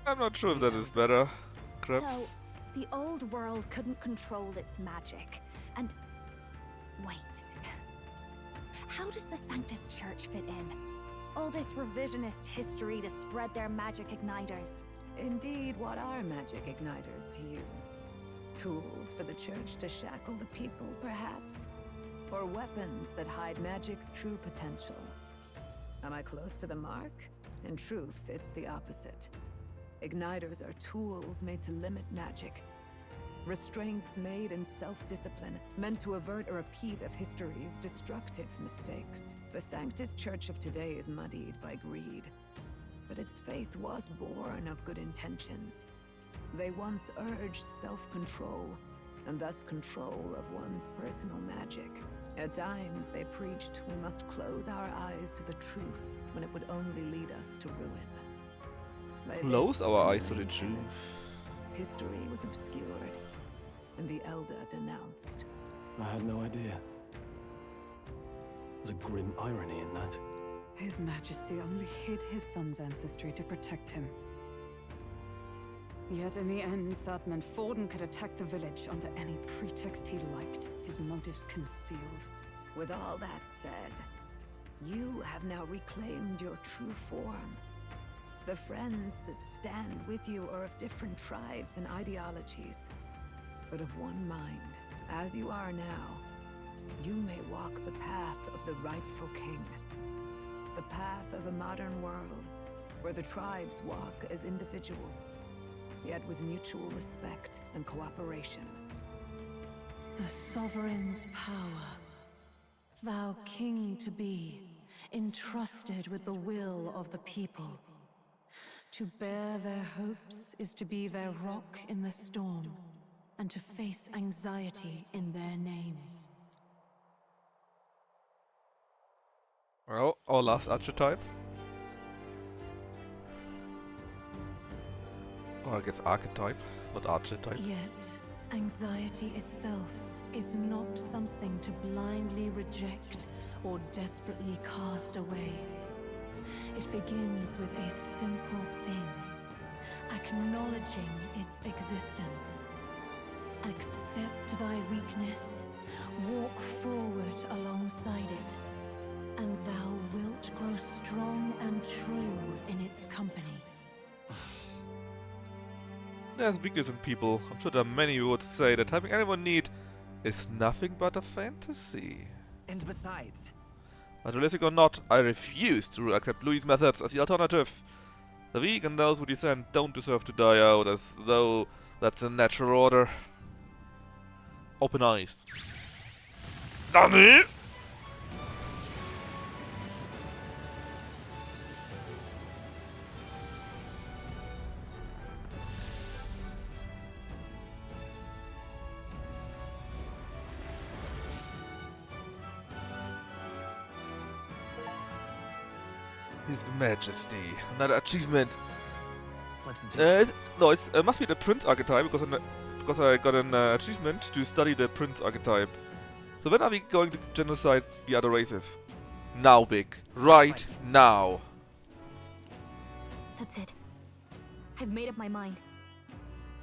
I'm not sure if that is better. Crabs. So, the old world couldn't control its magic, and... Wait. How does the Sanctus Church fit in? All this revisionist history to spread their magic igniters. Indeed, what are magic igniters to you? Tools for the church to shackle the people, perhaps? Or weapons that hide magic's true potential? Am I close to the mark? In truth, it's the opposite. Igniters are tools made to limit magic. Restraints made in self-discipline, meant to avert a repeat of history's destructive mistakes. The Sanctus Church of today is muddied by greed, but its faith was born of good intentions. They once urged self-control, and thus control of one's personal magic. At times, they preached we must close our eyes to the truth when it would only lead us to ruin. By Close this our eyes to the unwilling truth. tenet, history was obscured, and the Elder denounced. I had no idea. There's a grim irony in that. His Majesty only hid his son's ancestry to protect him. Yet in the end, that meant Forden could attack the village under any pretext he liked, his motives concealed. With all that said, you have now reclaimed your true form. The friends that stand with you are of different tribes and ideologies, but of one mind. As you are now, you may walk the path of the rightful king. The path of a modern world, where the tribes walk as individuals, yet with mutual respect and cooperation. The sovereign's power, thou king to be, entrusted with the will of the people. To bear their hopes is to be their rock in the storm, and to face anxiety in their names. Well, our last archetype. Or I guess archetype, not archetype. Yet, anxiety itself is not something to blindly reject or desperately cast away. It begins with a simple thing, acknowledging its existence. Accept thy weakness, walk forward alongside it, and thou wilt grow strong and true in its company. There's weakness in people. I'm sure there are many who would say that having anyone need is nothing but a fantasy. And besides... But realistic or not, I refuse to accept Louis' methods as the alternative. The weak and those who dissent don't deserve to die out as though that's a natural order. Open eyes. NANI?! His Majesty. Another achievement. Let's do it. No, it must be the Prince archetype because I got an achievement to study the Prince archetype. So when are we going to genocide the other races? Now, Big. Right now. That's it. I've made up my mind.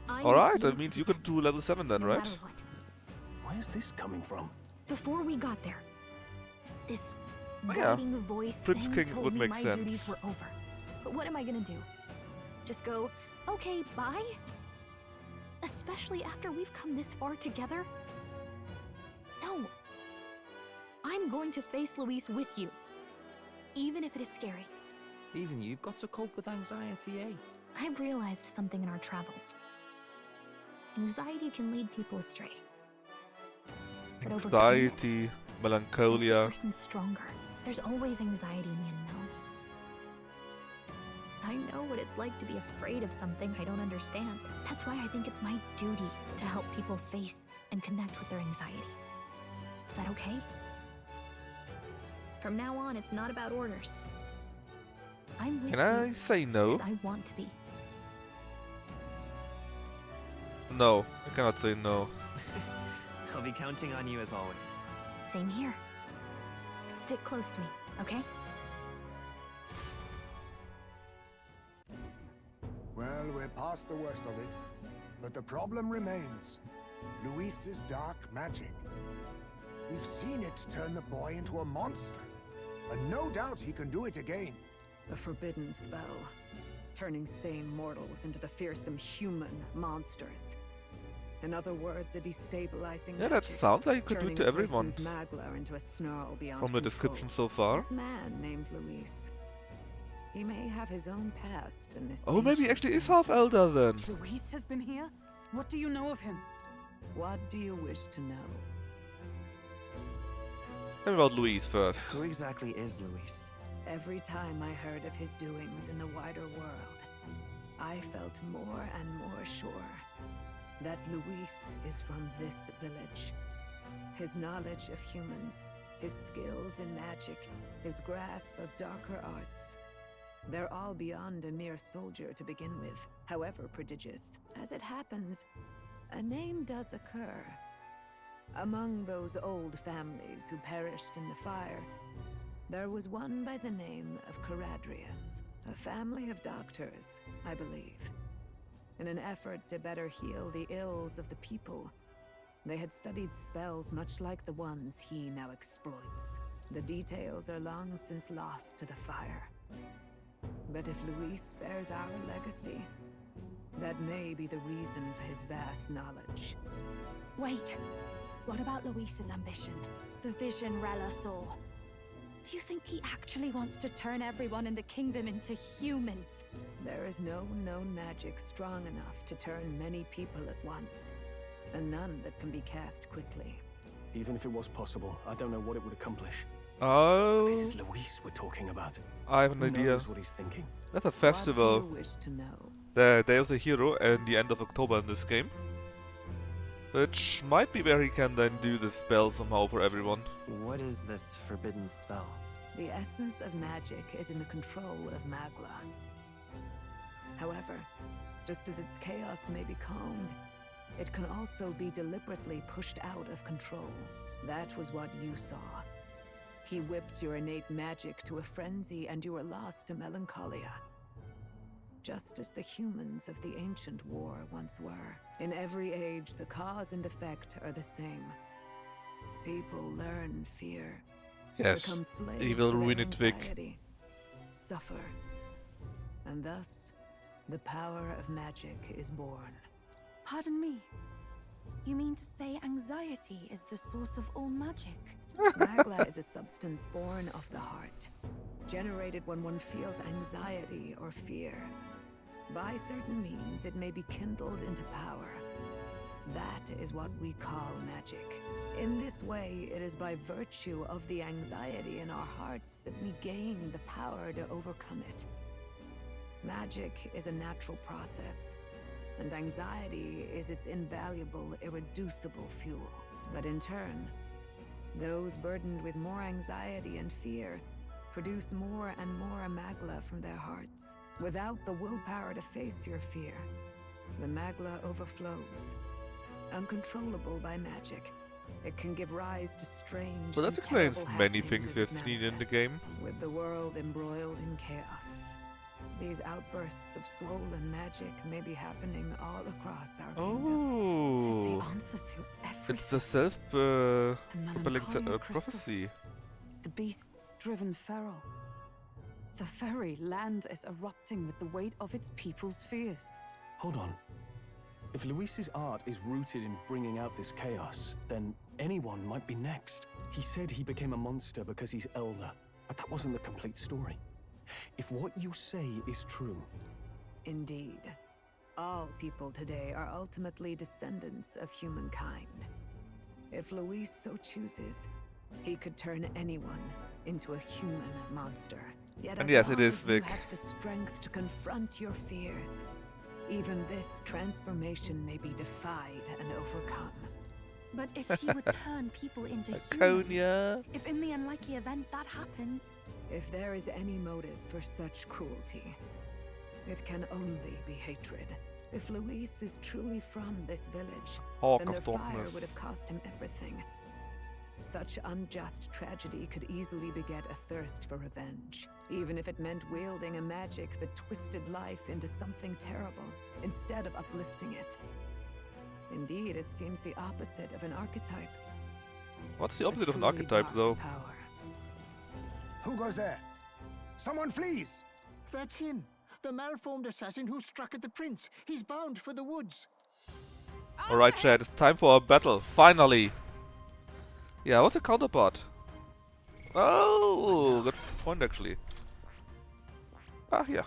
Alright, that means you can do level 7 then, no right? matter what. Where's this coming from? Before we got there, this Oh, yeah. guiding voice Prince then King told would me make my sense. duties were over. But what am I gonna do? Just go, okay, bye? Especially after we've come this far together? No. I'm going to face Luis with you. Even if it is scary. Even you've got to cope with anxiety, eh? I've realized something in our travels. Anxiety can lead people astray. But overcoming it Anxiety, makes a melancholia. person stronger. There's always anxiety in the unknown. I know what it's like to be afraid of something I don't understand. That's why I think it's my duty to help people face and connect with their anxiety. Is that okay? From now on, it's not about orders. I'm with Can I you say no? because I want to be. No, I cannot say no. I'll be counting on you as always. Same here. Stick close to me, okay? Well, we're past the worst of it. But the problem remains. Luis's dark magic. We've seen it turn the boy into a monster. And no doubt he can do it again. A forbidden spell, turning sane mortals into the fearsome human monsters. In other words, a destabilizing Yeah, that magic, sounds like you could do it turning to a everyone. person's magla into a snarl beyond From the control. description so far. This man named Luis. He may have his own past in this. Oh, maybe he ancient actually is cemetery. half elder then. Luis has been here? What do you know of him? What do you wish to know? Tell me about Louise first. Who exactly is Luis? Every time I heard of his doings in the wider world, I felt more and more sure that Luis is from this village. His knowledge of humans, his skills in magic, his grasp of darker arts. They're all beyond a mere soldier to begin with, however prodigious. As it happens, a name does occur. Among those old families who perished in the fire, there was one by the name of Caradrius, a family of doctors, I believe. In an effort to better heal the ills of the people, they had studied spells much like the ones he now exploits. The details are long since lost to the fire. But if Luis bears our legacy, that may be the reason for his vast knowledge. Wait, what about Luis's ambition? The vision Rella saw? Do you think he actually wants to turn everyone in the kingdom into humans? There is no known magic strong enough to turn many people at once, and none that can be cast quickly. Even if it was possible, I don't know what it would accomplish. Oh, This is Luis we're talking about. I have an Who idea. knows what he's thinking? That's a What do festival. you wish to know? The Day of the Hero and the end of October in this game. Which might be where he can then do the spell somehow for everyone. What is this forbidden spell? The essence of magic is in the control of Magla. However, just as its chaos may be calmed, it can also be deliberately pushed out of control. That was what you saw. He whipped your innate magic to a frenzy and you were lost to melancholia. Just as the humans of the ancient war once were. In every age, the cause and effect are the same. People learn fear. Yes, Become slaves he will to their ruin it, Vic. anxiety, suffer. And thus, the power of magic is born. Pardon me. You mean to say anxiety is the source of all magic? Magla is a substance born of the heart, generated when one feels anxiety or fear. By certain means, it may be kindled into power. That is what we call magic. In this way, it is by virtue of the anxiety in our hearts that we gain the power to overcome it. Magic is a natural process, and anxiety is its invaluable, irreducible fuel. But in turn, those burdened with more anxiety and fear produce more and more Magla from their hearts. Without the willpower to face your fear, the Magla overflows. Uncontrollable by magic, it can give rise to strange So that and explains terrible many happenings things as it we've seen in the manifests, game. with the world embroiled in chaos. These outbursts of swollen magic may be happening all across our kingdom. It is Oh, the answer to everything. it's the self-propelling melancholia crystals. prophecy. The beasts driven feral. The very land is erupting with the weight of its people's fears. Hold on. If Luis's art is rooted in bringing out this chaos, then anyone might be next. He said he became a monster because he's elder, but that wasn't the complete story. If what you say is true... Indeed. All people today are ultimately descendants of humankind. If Luis so chooses, he could turn anyone into a human monster. Yet And as yes, long it is, as you Vic. have the strength to confront your fears, even this transformation may be defied and overcome. But if he would turn people into humans, Konya. if in the unlikely event that happens, If there is any motive for such cruelty, it can only be hatred. If Luis is truly from this village, Hawk then of their fire darkness. would have cost him everything. Such unjust tragedy could easily beget a thirst for revenge, even if it meant wielding a magic that twisted life into something terrible, instead of uplifting it. Indeed, it seems the opposite of an archetype. What's the A opposite of an truly archetype, dark though? Power. Who goes there? Someone flees! That's him. The malformed assassin who struck at the prince. He's bound for the woods. Alright, Chad, it's time for a battle. Finally! Yeah, what's a counterpart? Oh, good point, actually. Ah, yeah.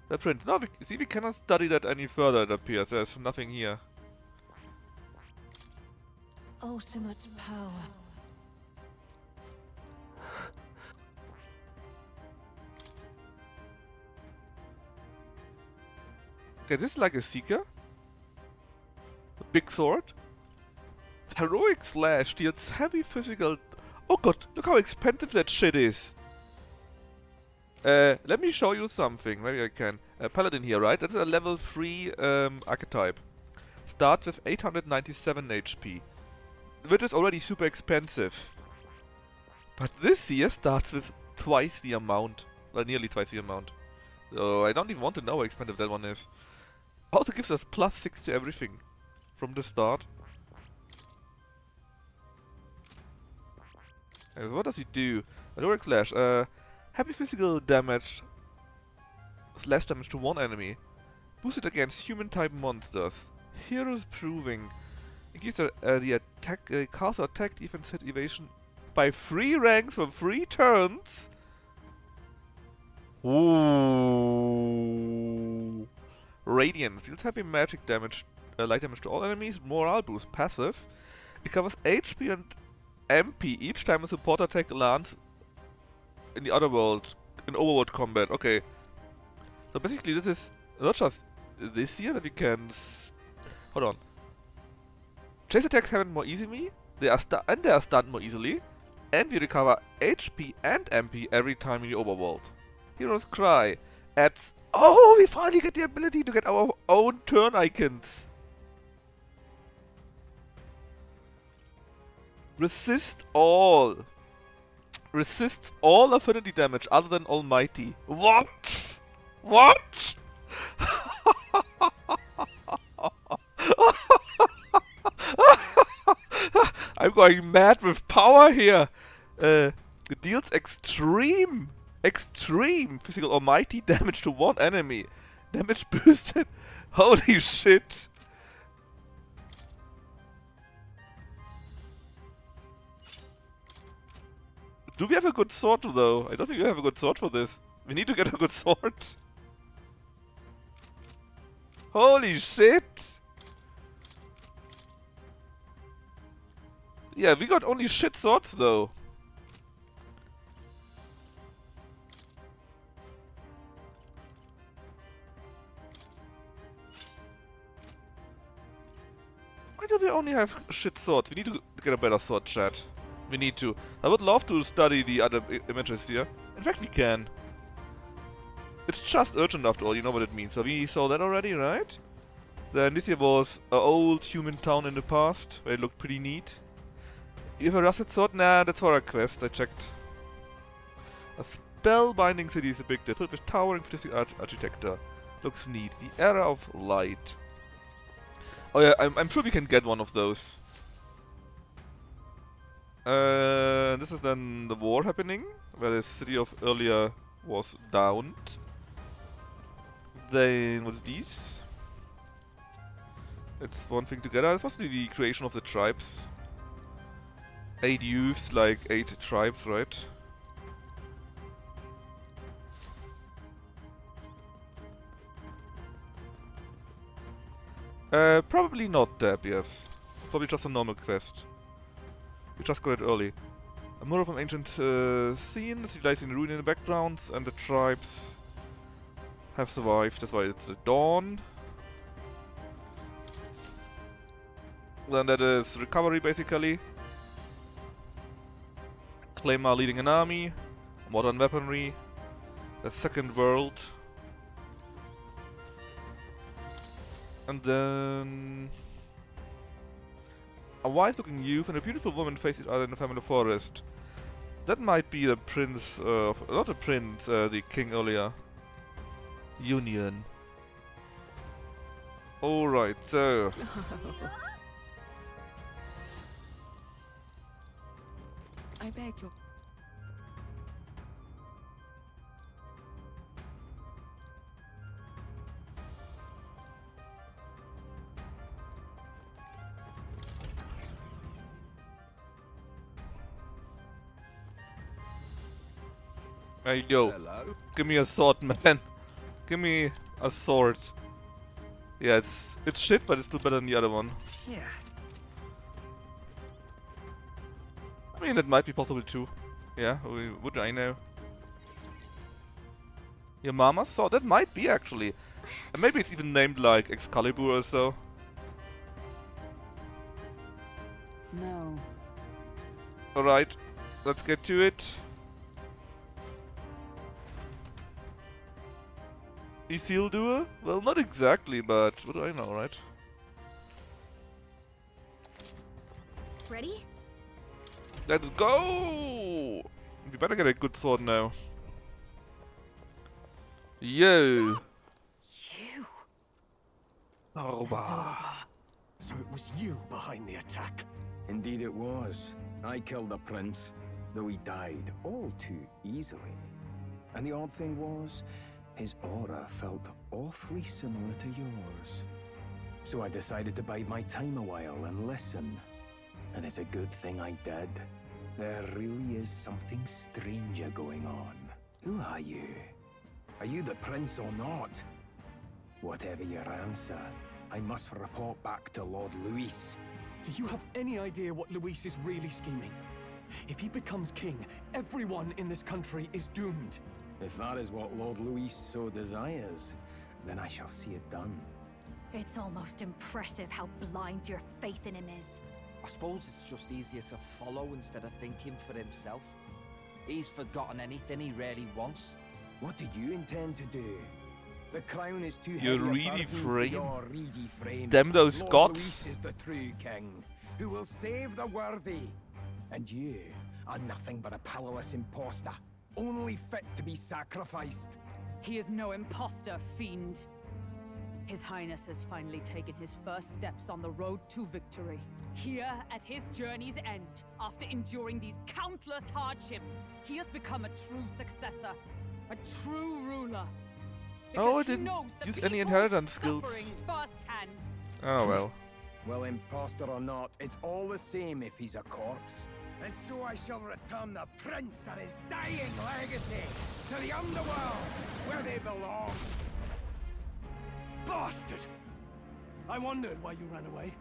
The print. No, we cannot study that any further, it appears. There's nothing here. Ultimate power. Okay, this is like a seeker. A big sword. Heroic slash deals heavy physical... Oh god, look how expensive that shit is. Let me show you something. Maybe I can. Paladin here, right? That's a level 3 archetype. Starts with 897 HP. Which is already super expensive. But this here starts with twice the amount. Well, nearly twice the amount. So I don't even want to know how expensive that one is. Also gives us +6 to everything from the start. And what does he do? Heroic slash. Heavy physical damage. Slash damage to one enemy. Boosted against human type monsters. Heroes proving. Increases the attack, cast attack, defense, hit, evasion by 3 ranks for 3 turns. Ooh. Radiance deals heavy magic damage, light damage to all enemies. Morale boost passive. It covers HP and MP each time a support attack lands in the other world, in overworld combat. Okay. So basically, this is not just this here that we can. Hold on. Chase attacks happen more easily. They are stunned more easily, and we recover HP and MP every time in the overworld. Hero's Cry adds... Oh, we finally get the ability to get our own turn icons. Resist all. Resists all affinity damage other than Almighty. What? What? I'm going mad with power here. It deals extreme physical almighty damage to one enemy. Damage boosted. Holy shit. Do we have a good sword though? I don't think we have a good sword for this. We need to get a good sword. Holy shit. Yeah, we got only shit swords though. Why do we only have shit swords? We need to get a better sword, chat. We need to. I would love to study the other images here. In fact, we can. It's just urgent after all, you know what it means. So we saw that already, right? Then this here was an old human town in the past, where it looked pretty neat. You have a rusted sword? Nah, that's for a quest, I checked. A spellbinding city is a big deal, filled with towering futuristic architecture. Looks neat. The Era of Light. Oh yeah, I'm sure we can get one of those. This is then the war happening, where the city of earlier was downed. Then what's these? It's one thing together. It's supposed to be the creation of the tribes. 8 youths, like 8 tribes, right? Probably not that, yes. Probably just a normal quest. We just got it early. A mural from ancient scene, the city lies in ruin in the background, and the tribes have survived, that's why it's the dawn. Then that is recovery, basically. Claymore leading an army, modern weaponry, the second world. And then... a wise-looking youth and a beautiful woman face each other in the family forest. That might be the prince of... not the prince, the king earlier. Union. Alright, so... I beg you. Hey yo, hello? Give me a sword, man. Give me a sword. Yeah, it's shit, but it's still better than the other one. Yeah. I mean, that might be possible too. Yeah, would I know? Your mama's sword? That might be actually. And maybe it's even named like Excalibur or so. No. Alright, let's get to it. Isildur? Well, not exactly, but what do I know, right? Ready? Let's go! We better get a good sword now. Yo! You! Oh, wow. So it was you behind the attack? Indeed it was. I killed the prince, though he died all too easily. And the odd thing was, his aura felt awfully similar to yours. So I decided to bide my time a while and listen. And it's a good thing I did. There really is something stranger going on. Who are you? Are you the prince or not? Whatever your answer, I must report back to Lord Luis. Do you have any idea what Luis is really scheming? If he becomes king, everyone in this country is doomed. If that is what Lord Luis so desires, then I shall see it done. It's almost impressive how blind your faith in him is. I suppose it's just easier to follow instead of thinking for himself. He's forgotten anything he really wants. What did you intend to do? The crown is too Your heavy a reedy burden for frame. your reedy frame. Damn those Lord Scots. Luis is the true king, who will save the worthy. And you are nothing but a powerless imposter, only fit to be sacrificed. He is no imposter, fiend. His Highness has finally taken his first steps on the road to victory. Here, at his journey's end, after enduring these countless hardships, he has become a true successor, a true ruler. Oh, I Because he didn't knows the use any people's inheritance skills. suffering firsthand. Oh well. Well, imposter or not, it's all the same if he's a corpse. And so I shall return the prince and his dying legacy to the underworld, where they belong. Bastard! I wondered why you ran away.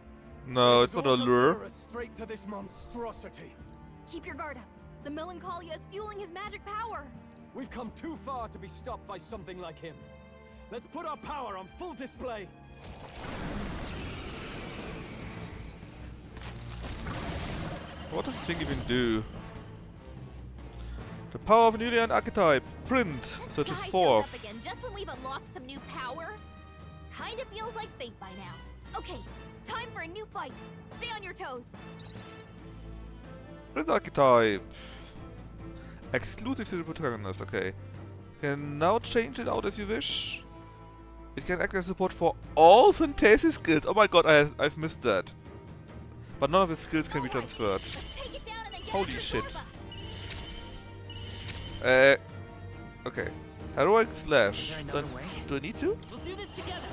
No, It it's was not a all to lure. lure us straight to this monstrosity. Keep your guard up. The Melancholia is fueling his magic power. We've come too far to be stopped by something like him. Let's put our power on full display. What does this thing even do? The power of a newly archetype. Print. Search This guy is shows up 4th. again just when we've unlocked some new power. Kinda feels like fate by now. Okay, time for a new fight. Stay on your toes. Print archetype. Exclusive to the protagonist. Okay. Can now change it out as you wish. It can act as support for all synthesis skills. Oh my god, I've missed that. But none of his skills can be transferred. Take it down and then get Holy into shit. Zorba. Okay. Heroic slash. Is there another Then way? do I need to? We'll do this together.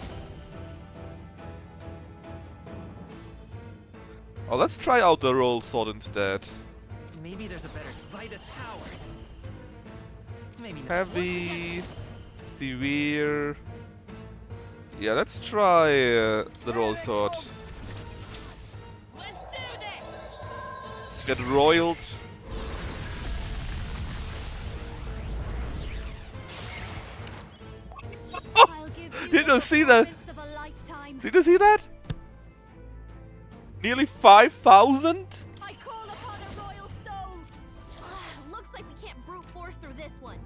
Oh, let's try out the roll sword instead. Maybe there's a better Vitus power. Maybe not. Heavy, severe. Yeah, let's try the roll sword. Let's do this. Get roiled. I'll give you Did the you see that? performance of a lifetime. Did you see that? Nearly 5,000? I call upon a royal soul. Looks like we can't brute force through this one.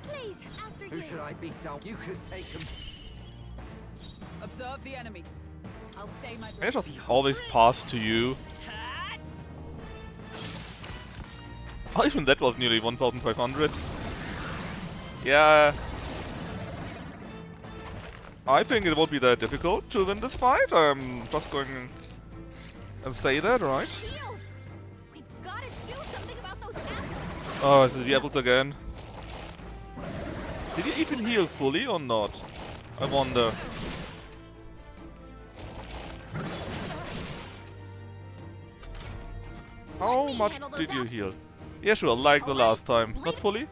Please, after Who you. should I beat down? You could take him. Observe the enemy. I'll stay my I just always pass to you. Oh, even that was nearly 1,500. Yeah. I think it won't be that difficult to win this fight. I'm just going and say that, right? Shield. We've got to do something about those apples. Oh, is it the apples again? Did he even heal fully or not? I wonder. How much did you heal? Yeah, sure, like the last time. Not fully?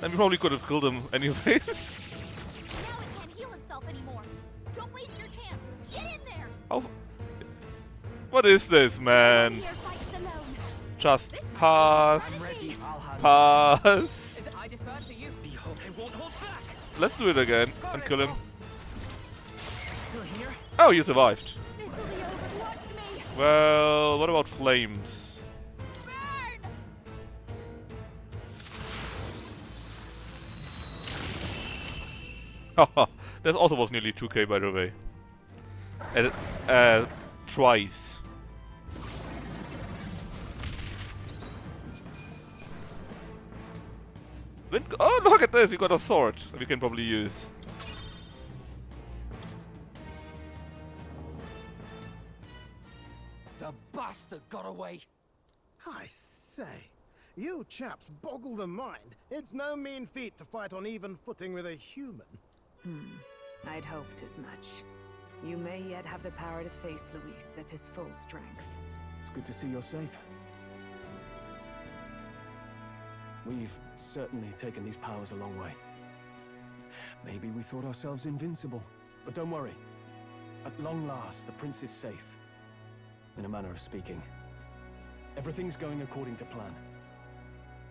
Then we probably could have killed him anyways. Now it can't heal itself anymore. Don't waste your chance. Get in there. How? What is this, man? Here fights alone. Just pass. I'm ready. I'll handle Pass. Is it I defer to you? Behold, I won't hold back. Let's do it again and kill him. Still here? Oh, you survived. This'll be over. Watch me. Well, what about flames? Burn. Haha, that also was nearly 2k by the way. Twice. Oh, look at this, we got a sword that we can probably use. The bastard got away. I say, you chaps boggle the mind. It's no mean feat to fight on even footing with a human. I'd hoped as much. You may yet have the power to face Luis at his full strength. It's good to see you're safe. We've certainly taken these powers a long way. Maybe we thought ourselves invincible, but don't worry. At long last, the prince is safe. In a manner of speaking. Everything's going according to plan.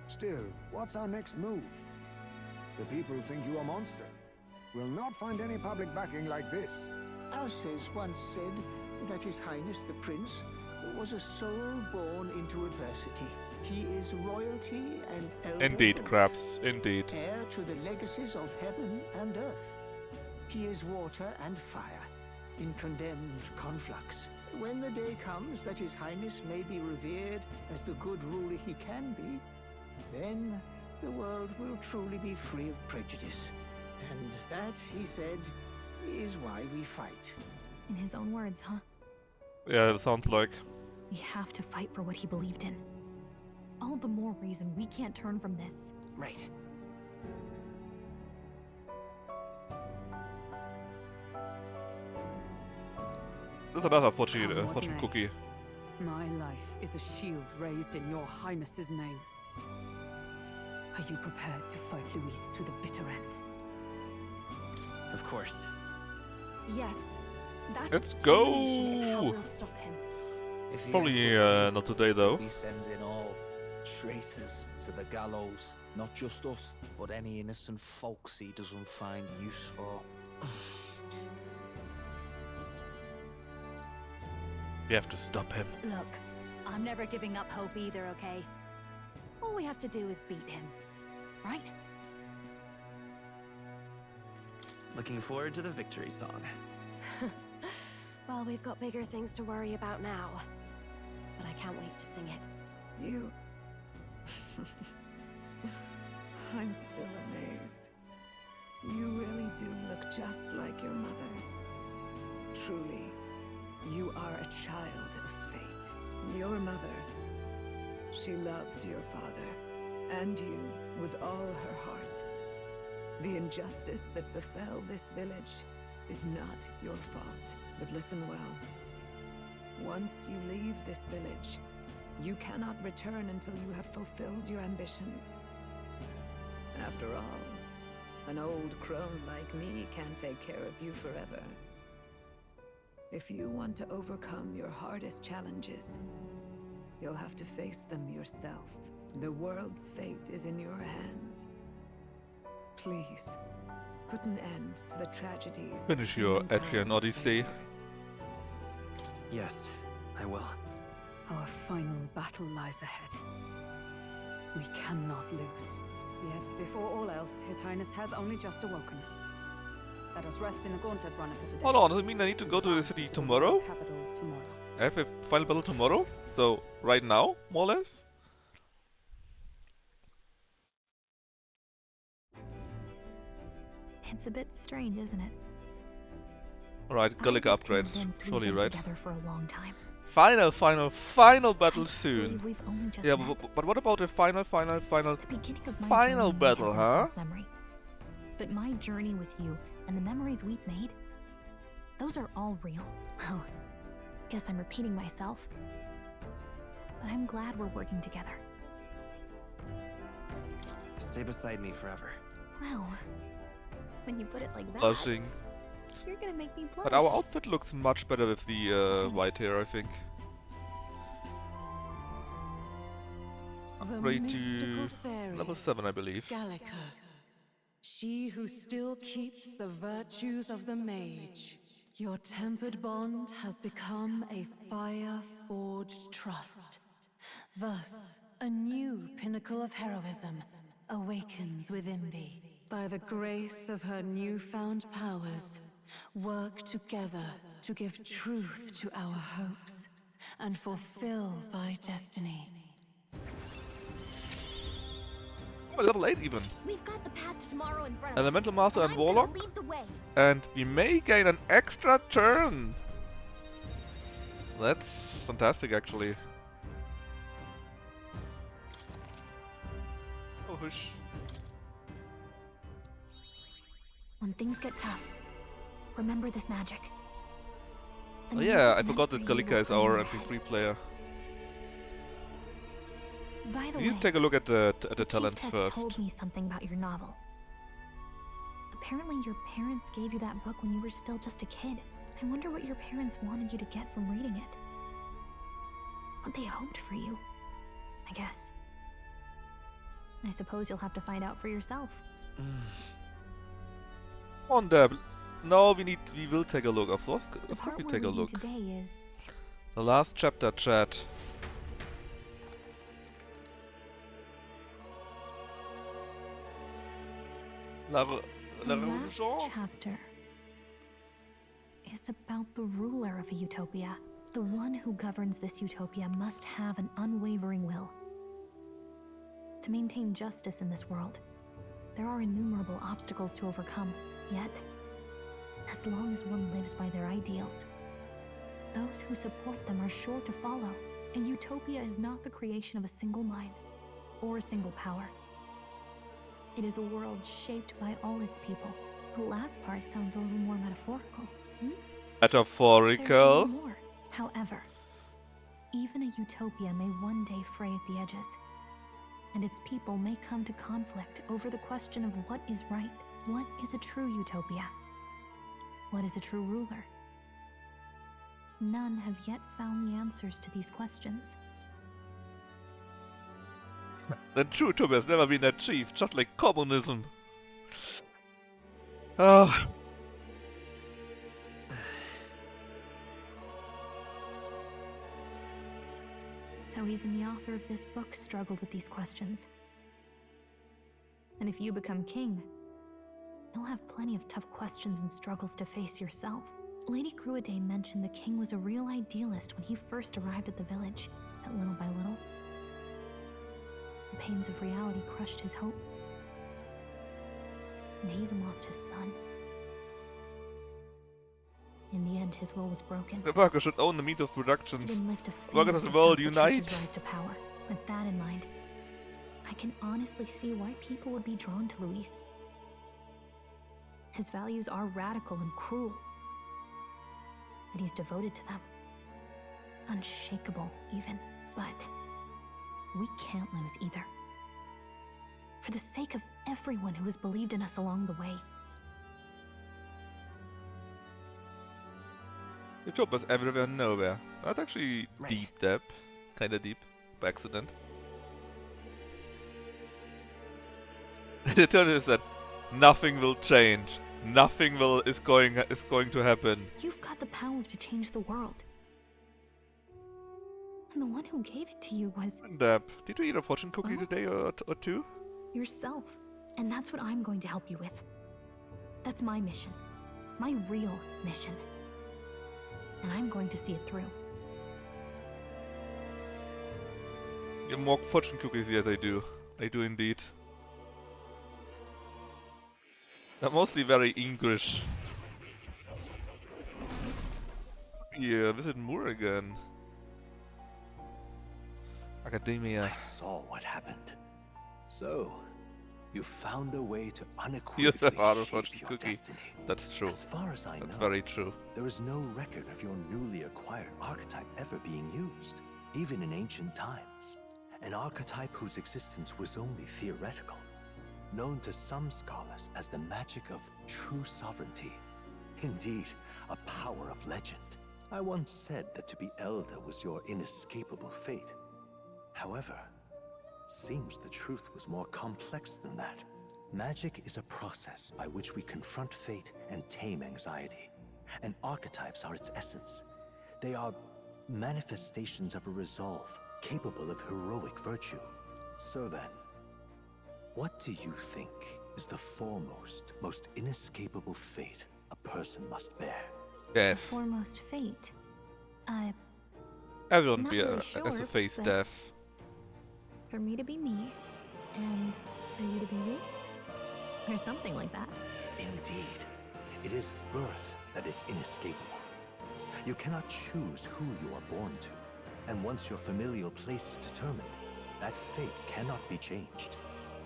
Still, what's our next move? The people think you a monster. We'll not find any public backing like this. Alces once said that His Highness the Prince was a soul born into adversity. He is royalty and elder Indeed, oath, Krabs, indeed. heir to the legacies of heaven and earth. He is water and fire in condemned conflux. When the day comes that His Highness may be revered as the good ruler he can be, then the world will truly be free of prejudice. And that, he said, is why we fight. In his own words, huh? Yeah, it sounds like. We have to fight for what he believed in. All the more reason we can't turn from this. Right. That's another Come fortune what may. cookie. My life is a shield raised in your highness's name. Are you prepared to fight Luis to the bitter end? Of course. Yes. That Let's determination is how go! we'll stop him. If he Probably ends up not today though. he sends in all traitors to the gallows. Not just us, but any innocent folks he doesn't find use for. We have to stop him. Look, I'm never giving up hope either, okay? All we have to do is beat him, right? Looking forward to the victory song. Well, we've got bigger things to worry about now. But I can't wait to sing it. You... I'm still amazed. You really do look just like your mother. Truly, you are a child of fate. Your mother, she loved your father, and you with all her heart. The injustice that befell this village is not your fault. But listen well. Once you leave this village, you cannot return until you have fulfilled your ambitions. After all, an old crone like me can't take care of you forever. If you want to overcome your hardest challenges, you'll have to face them yourself. The world's fate is in your hands. Please, put an end to the tragedies. Finish your Atrian Odyssey. Yes, I will. Our final battle lies ahead. We cannot lose. Yet, before all else, His Highness has only just awoken. Let us rest in the gauntlet runner for today. Hold on, does it mean I need to go to the city tomorrow? Capital tomorrow. I have a final battle tomorrow? So, right now, more or less? It's a bit strange, isn't it? Alright, Gallica upgrade. Surely, right? Together for a long time. Final battle soon. We've only just Yeah, met. but what about the final The beginning of my final journey may battle, have been a huh? false memory. But my journey with you and the memories we've made, those are all real. Well, guess I'm repeating myself. But I'm glad we're working together. Stay beside me forever. Wow. When you put it like that, Blushing. you're gonna make me blush. But our outfit looks much better with the white hair, I think. The Upgrade mystical to fairy, level 7, I believe. Gallica. She who still keeps the virtues of the mage. Your tempered bond has become a fire-forged trust. Thus, a new pinnacle of heroism awakens within thee. By the grace of her newfound powers, work together to give truth to our hopes and fulfill thy destiny. Oh, level 8 even. We've got the path to tomorrow in front of Elemental us. Master and I'm Warlock. gonna lead the way. And we may gain an extra turn. That's fantastic, actually. Oh, hush. When things get tough, remember this magic. The Oh music yeah, I meant forgot for that you will Gallica is play in our your MP3 head. player. By the We need way, to take a look at the Chief talents has first. told me something about your novel. Apparently your parents gave you that book when you were still just a kid. I wonder what your parents wanted you to get from reading it. What they hoped for you, I guess. I suppose you'll have to find out for yourself. On Deb. No, we will take a look. Of course The we part take we're a reading look. today is The last chapter, chat. La The Révolution? last chapter is about the ruler of a utopia. The one who governs this utopia must have an unwavering will. To maintain justice in this world, there are innumerable obstacles to overcome. Yet, as long as one lives by their ideals, those who support them are sure to follow. A utopia is not the creation of a single mind or a single power. It is a world shaped by all its people. The last part sounds a little more metaphorical. Metaphorical? There's more. However, even a utopia may one day fray at the edges, and its people may come to conflict over the question of what is right. What is a true utopia? What is a true ruler? None have yet found the answers to these questions. The true utopia has never been achieved, just like communism. Ah. So even the author of this book struggled with these questions. And if you become king, you'll have plenty of tough questions and struggles to face yourself. Lady Gruaday mentioned the king was a real idealist when he first arrived at the village, and little by little, the pains of reality crushed his hope. And he even lost his son. In the end, his will was broken. The workers should own the meat of He productions. didn't live to fame Workers or of the to world, stop the church's unite! rise to power. With that in mind, I can honestly see why people would be drawn to Luis. His values are radical and cruel, but he's devoted to them. Unshakable, even. But we can't lose either. For the sake of everyone who has believed in us along the way. Utopia's everywhere, nowhere. That's actually deep, Deb. Kinda deep. By accident. The turn said, nothing will change. Nothing is going to happen. You've got the power to change the world. And the one who gave it to you was... Deb, did you eat a fortune cookie today or two? yourself. And that's what I'm going to help you with. That's my mission. My real mission. And I'm going to see it through. You mock fortune cookies? Yes, I do. I do indeed. They're mostly very English. Yeah, visit Moore again. Academia. I saw what happened. So, you found a way to You're the unequivocally father shape fortune your cookie. destiny. That's true. As far as I know, That's very true. there is no record of your newly acquired archetype ever being used, even in ancient times. An archetype whose existence was only theoretical, known to some scholars as the magic of true sovereignty. Indeed, a power of legend. I once said that to be Elder was your inescapable fate. However, it seems the truth was more complex than that. Magic is a process by which we confront fate and tame anxiety. And archetypes are its essence. They are manifestations of a resolve capable of heroic virtue. So then, what do you think is the foremost, most inescapable fate a person must bear? The foremost fate. Everyone not be really as sure, a face but deaf. For me to be me, and for you to be you? Or something like that. Indeed. It is birth that is inescapable. You cannot choose who you are born to. And once your familial place is determined, that fate cannot be changed.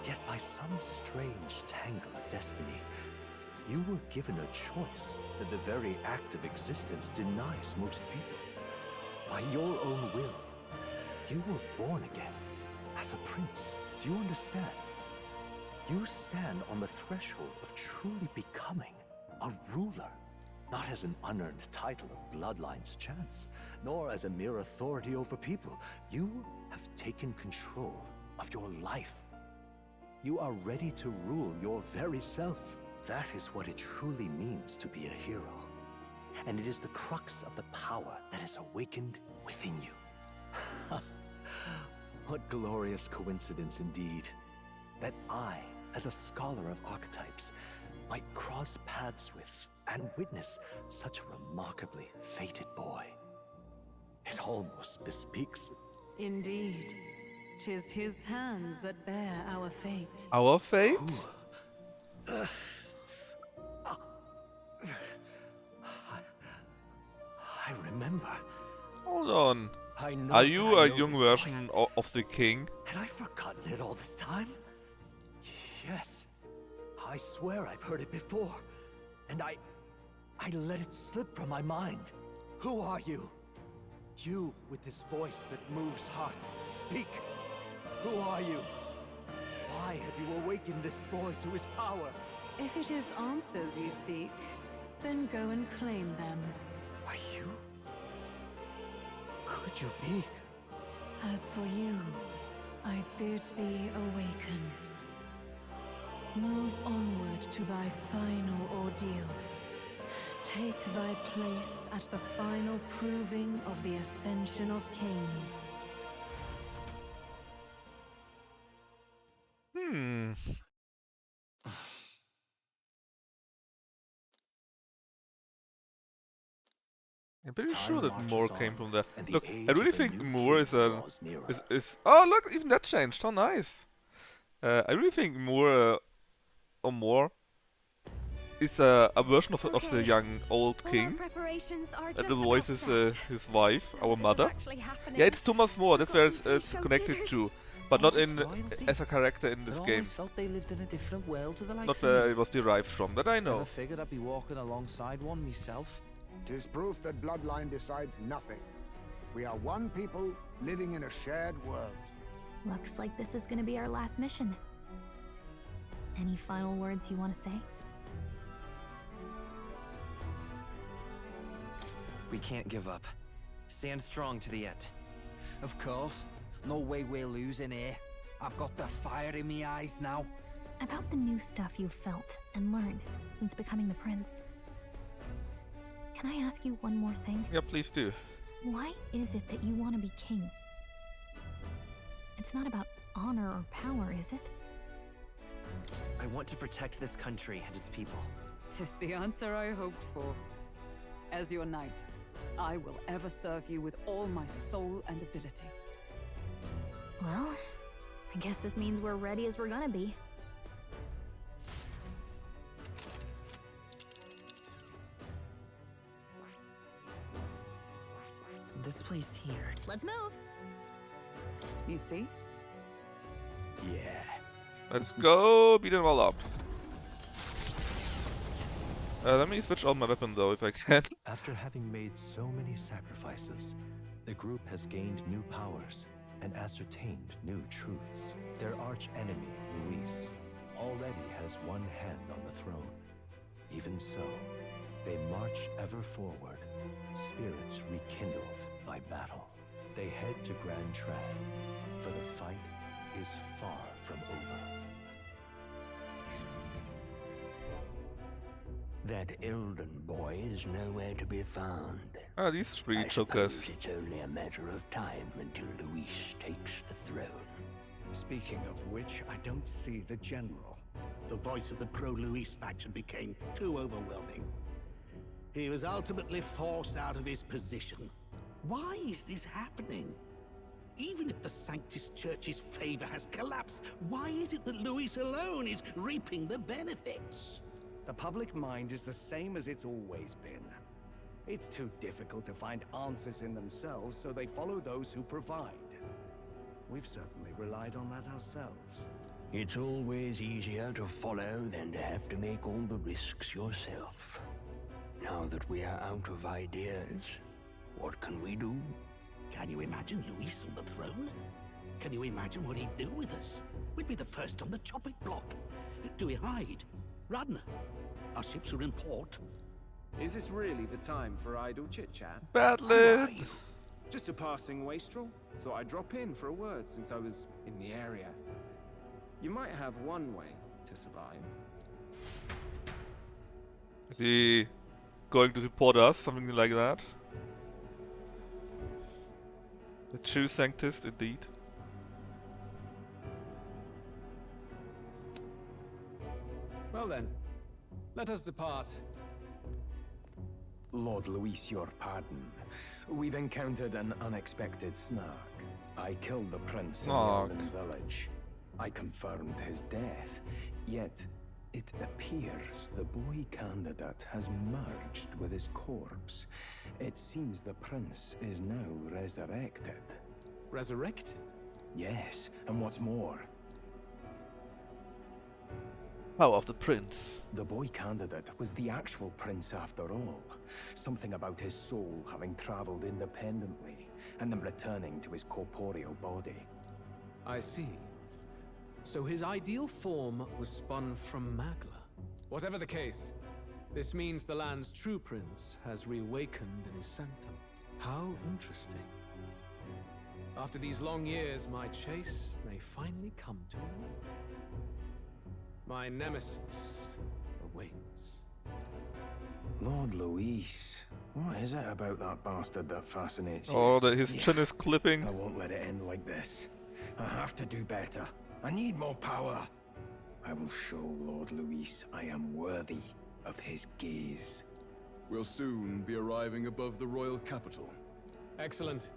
Yet by some strange tangle of destiny, you were given a choice that the very act of existence denies most people. By your own will, you were born again as a prince. Do you understand? You stand on the threshold of truly becoming a ruler. Not as an unearned title of bloodline's chance, nor as a mere authority over people. You have taken control of your life. You are ready to rule your very self. That is what it truly means to be a hero. And it is the crux of the power that has awakened within you. What glorious coincidence indeed, that I, as a scholar of archetypes, might cross paths with and witness such a remarkably fated boy. It almost bespeaks. Indeed. 'Tis his hands that bear our fate. Our fate? I remember. Hold on. I know Are that you I a know young this version voice. of the king? Had I forgotten it all this time? Yes. I swear I've heard it before. And I let it slip from my mind. Who are you? You with this voice that moves hearts. Speak. Who are you? Why have you awakened this boy to his power? If it is answers you seek, then go and claim them. Are you? Could you be? As for you, I bid thee awaken. Move onward to thy final ordeal. Take thy place at the final proving of the ascension of kings. I'm pretty Time sure that marches more on, came from there. and the Look, I age really of the think new Moore king is a draws nearer. is oh look, even that changed. How nice. I really think Moore or more is a version of the young old king. The voice is his wife, our mother. Yeah, it's Thomas More. That's where it's connected to, but not in as a character in this I game. always felt they lived in a different world to the likes Not of where me. it was derived from. That I know. Never figured I'd be walking alongside one myself. 'Tis proof that bloodline decides nothing. We are one people living in a shared world. Looks like this is gonna be our last mission. Any final words you want to say? We can't give up. Stand strong to the end. Of course. No way we're losing here. I've got the fire in my eyes now. About the new stuff you've felt and learned since becoming the prince. Can I ask you one more thing? Yeah, please do. Why is it that you want to be king? It's not about honor or power, is it? I want to protect this country and its people. 'Tis the answer I hoped for. As your knight, I will ever serve you with all my soul and ability. Well, I guess this means we're ready as we're gonna be. This place here. Let's move! You see? Yeah. Let's go beat them all up. Let me switch on my weapon though, if I can. After having made so many sacrifices, the group has gained new powers and ascertained new truths. Their arch-enemy, Luis, already has one hand on the throne. Even so, they march ever forward, spirits rekindled by battle. They head to Grand Trad, for the fight is far from over. That Elden boy is nowhere to be found. Ah, these three I chokers. suppose it's only a matter of time until Luis takes the throne. Speaking of which, I don't see the general. The voice of the pro-Luis faction became too overwhelming. He was ultimately forced out of his position. Why is this happening? Even if the Sanctus Church's favor has collapsed, why is it that Luis alone is reaping the benefits? The public mind is the same as it's always been. It's too difficult to find answers in themselves, so they follow those who provide. We've certainly relied on that ourselves. It's always easier to follow than to have to make all the risks yourself. Now that we are out of ideas, what can we do? Can you imagine Luis on the throne? Can you imagine what he'd do with us? We'd be the first on the chopping block. Do we hide? Run? Our ships are in port. Is this really the time for idle chit-chat? Badly. Just a passing wastrel. Thought I'd drop in for a word since I was in the area. You might have one way to survive. Is he going to support us? Something like that? The true sanctist, indeed. Well then, let us depart. Lord Luis, your pardon. We've encountered an unexpected snag. I killed the prince in the Elven village. I confirmed his death, yet it appears the boy candidate has merged with his corpse. It seems the prince is now resurrected. Resurrected? Yes, and what's more, power of the prince. the boy candidate was the actual prince after all. Something about his soul having traveled independently and then returning to his corporeal body. I see. So his ideal form was spun from Magla. Whatever the case, this means the land's true prince has reawakened in his sanctum. How interesting. After these long years, my chase may finally come to an end. My nemesis awaits. Lord Luis, what is it about that bastard that fascinates you? Oh, his chin is clipping. I won't let it end like this. I have to do better. I need more power. I will show Lord Luis I am worthy of his gaze. We'll soon be arriving above the royal capital. Excellent.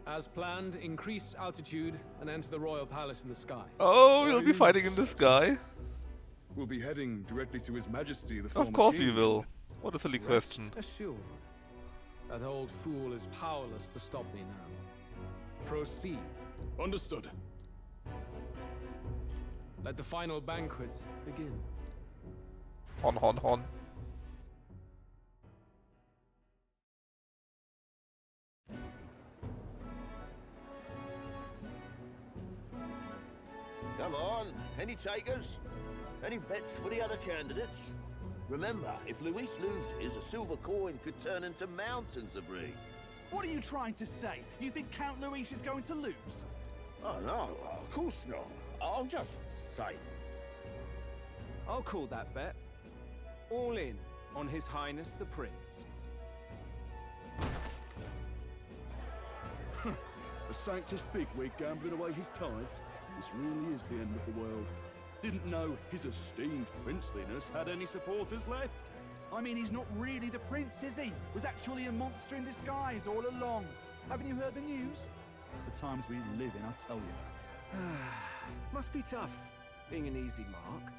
As planned, increase altitude and enter the royal palace in the sky. Oh, you'll be fighting in the sky? We'll be heading directly to His Majesty, the former Of course king. we will. What a silly question. Rest assured, that old fool is powerless to stop me now. Proceed. Understood. Let the final banquet begin. Hon, hon, hon. Come on, any takers? Any bets for the other candidates? Remember, if Luis loses, a silver coin could turn into mountains of breed. What are you trying to say? You think Count Luis is going to lose? Oh no, of course not. I'm just saying. I'll call that bet. All in on His Highness the Prince. A sanctus bigwig gambling away his tides? This really is the end of the world. Didn't know his esteemed princeliness had any supporters left. I mean, he's not really the prince, is he? Was actually a monster in disguise all along. Haven't you heard the news? The times we live in, I tell you. Must be tough, being an easy mark.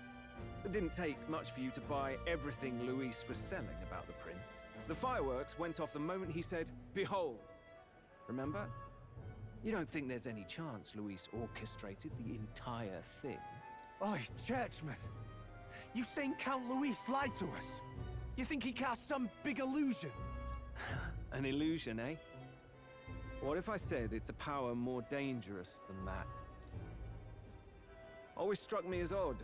It didn't take much for you to buy everything Luis was selling about the prince. The fireworks went off the moment he said, "Behold." Remember? You don't think there's any chance Luis orchestrated the entire thing? Oi, churchman. You saying Count Luis lied to us? You think he cast some big illusion? An illusion, eh? What if I said it's a power more dangerous than that? Always struck me as odd.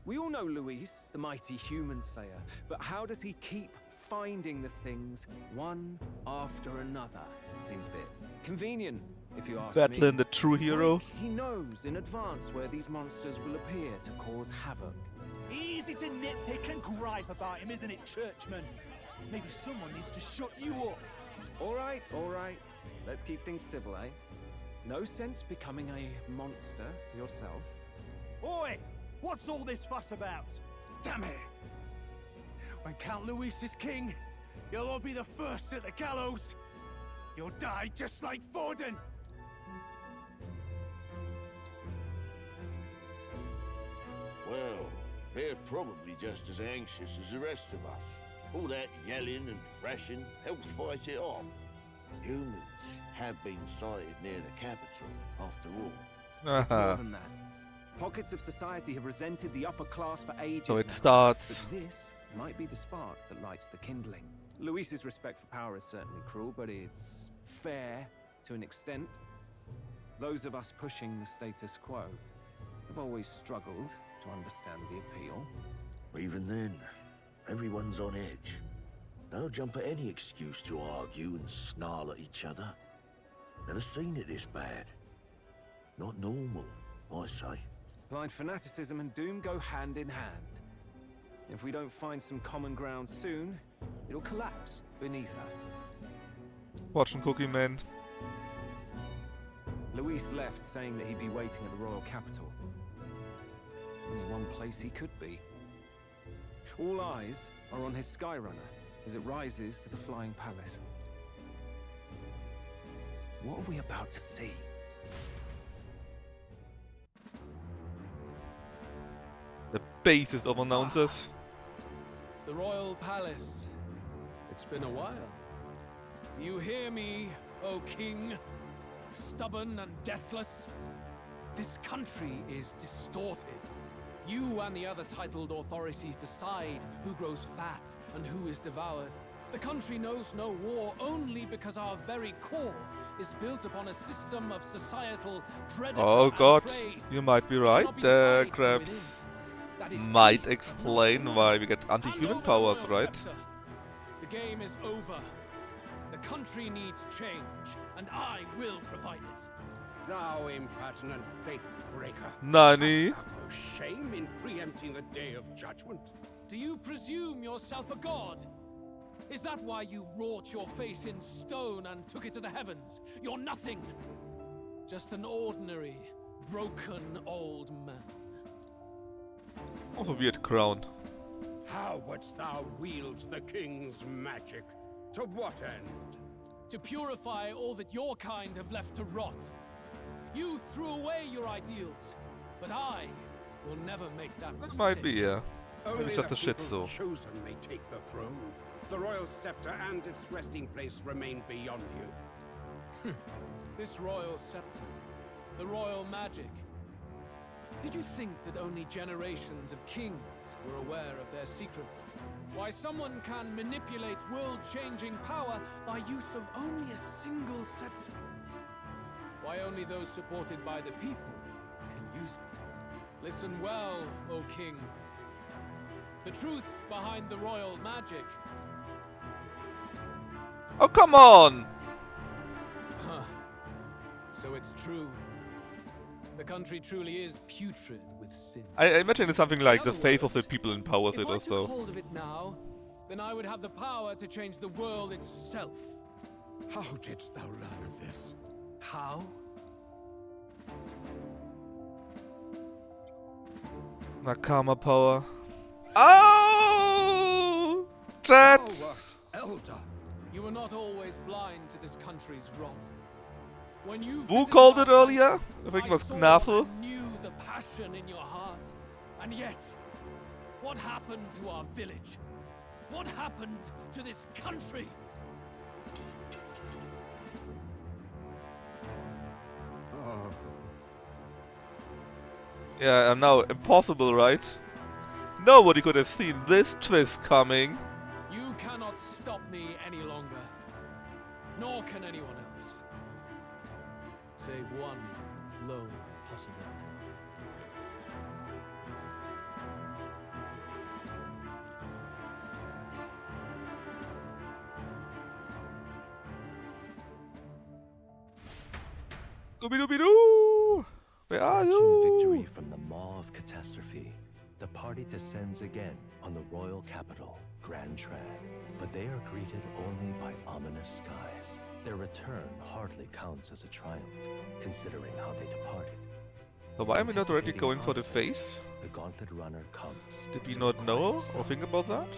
We all know Luis, the mighty human slayer, but how does he keep finding the things one after another? Seems a bit convenient, if you ask me. Battling the true hero. Like he knows in advance where these monsters will appear to cause havoc. Easy to nitpick and gripe about him, isn't it, churchman? Maybe someone needs to shut you up. All right. Let's keep things civil, eh? No sense becoming a monster yourself. Oi! What's all this fuss about? Damn it! When Count Luis is king, you'll all be the first at the gallows. You'll die just like Forden. Well, they're probably just as anxious as the rest of us. All that yelling and thrashing helps fight it off. Humans have been sighted near the capital, after all. It's more than that. Pockets of society have resented the upper class for ages So it now. starts. But this might be the spark that lights the kindling. Luis's respect for power is certainly cruel, but it's fair to an extent. Those of us pushing the status quo have always struggled to understand the appeal. Even then, everyone's on edge. They'll jump at any excuse to argue and snarl at each other. Never seen it this bad. Not normal, I say. Blind fanaticism and doom go hand in hand. If we don't find some common ground soon, it'll collapse beneath us. Watching Cookie Man. Luis left saying that he'd be waiting at the royal capital. Only one place he could be. All eyes are on his Skyrunner as it rises to the flying palace. What are we about to see? The basis of announcers. The royal palace. It's been a while. Do you hear me, O king? Stubborn and deathless? This country is distorted. You and the other titled authorities decide who grows fat and who is devoured. The country knows no war only because our very core is built upon a system of societal predator Oh and god, prey. you might be right. The crabs might explain why we get anti-human powers, right? The game is over. The country needs change, and I will provide it. Thou impertinent faith breaker. Nani? Hast thou no shame in preempting the day of judgment? Do you presume yourself a god? Is that why you wrought your face in stone and took it to the heavens? You're nothing. Just an ordinary, broken old man. Also weird crown. How wouldst thou wield the king's magic? To what end? To purify all that your kind have left to rot. You threw away your ideals, but I will never make that mistake. Might be, yeah. Maybe Only it's just the a shit people's so. chosen may take the throne. The royal scepter and its resting place remain beyond you. This royal scepter, the royal magic. Did you think that only generations of kings were aware of their secrets? Why someone can manipulate world-changing power by use of only a single scepter? Why only those supported by the people can use it? Listen well, O king. The truth behind the royal magic. Oh, come on! Huh. So it's true. The country truly is putrid with sin. I imagine it's something like the faith of the people empowers it If or I took so. hold of it now, then I would have the power to change the world itself. How didst thou learn of this? How? Nakama power. Oh! Chat! Thou art elder. You were not always blind to this country's rot. When you Who visited called our it earlier? site, I think it was saw Knaffel. and knew the passion in your heart. And yet, what happened to our village? What happened to this country? Oh. Yeah, and now impossible, right? Nobody could have seen this twist coming. You cannot stop me any longer. Nor can anyone else. Save one lone possibility. Scooby-Dooby-Doo! Where are Snatching you? victory from the maw of catastrophe, the party descends again on the royal capital, Grand Tran. But they are greeted only by ominous skies. Their return hardly counts as a triumph, considering how they departed. So why am I not already Anticipating going for the conflict, face? The Gauntlet Runner comes. Did we to not the know quiet or stone. think about that?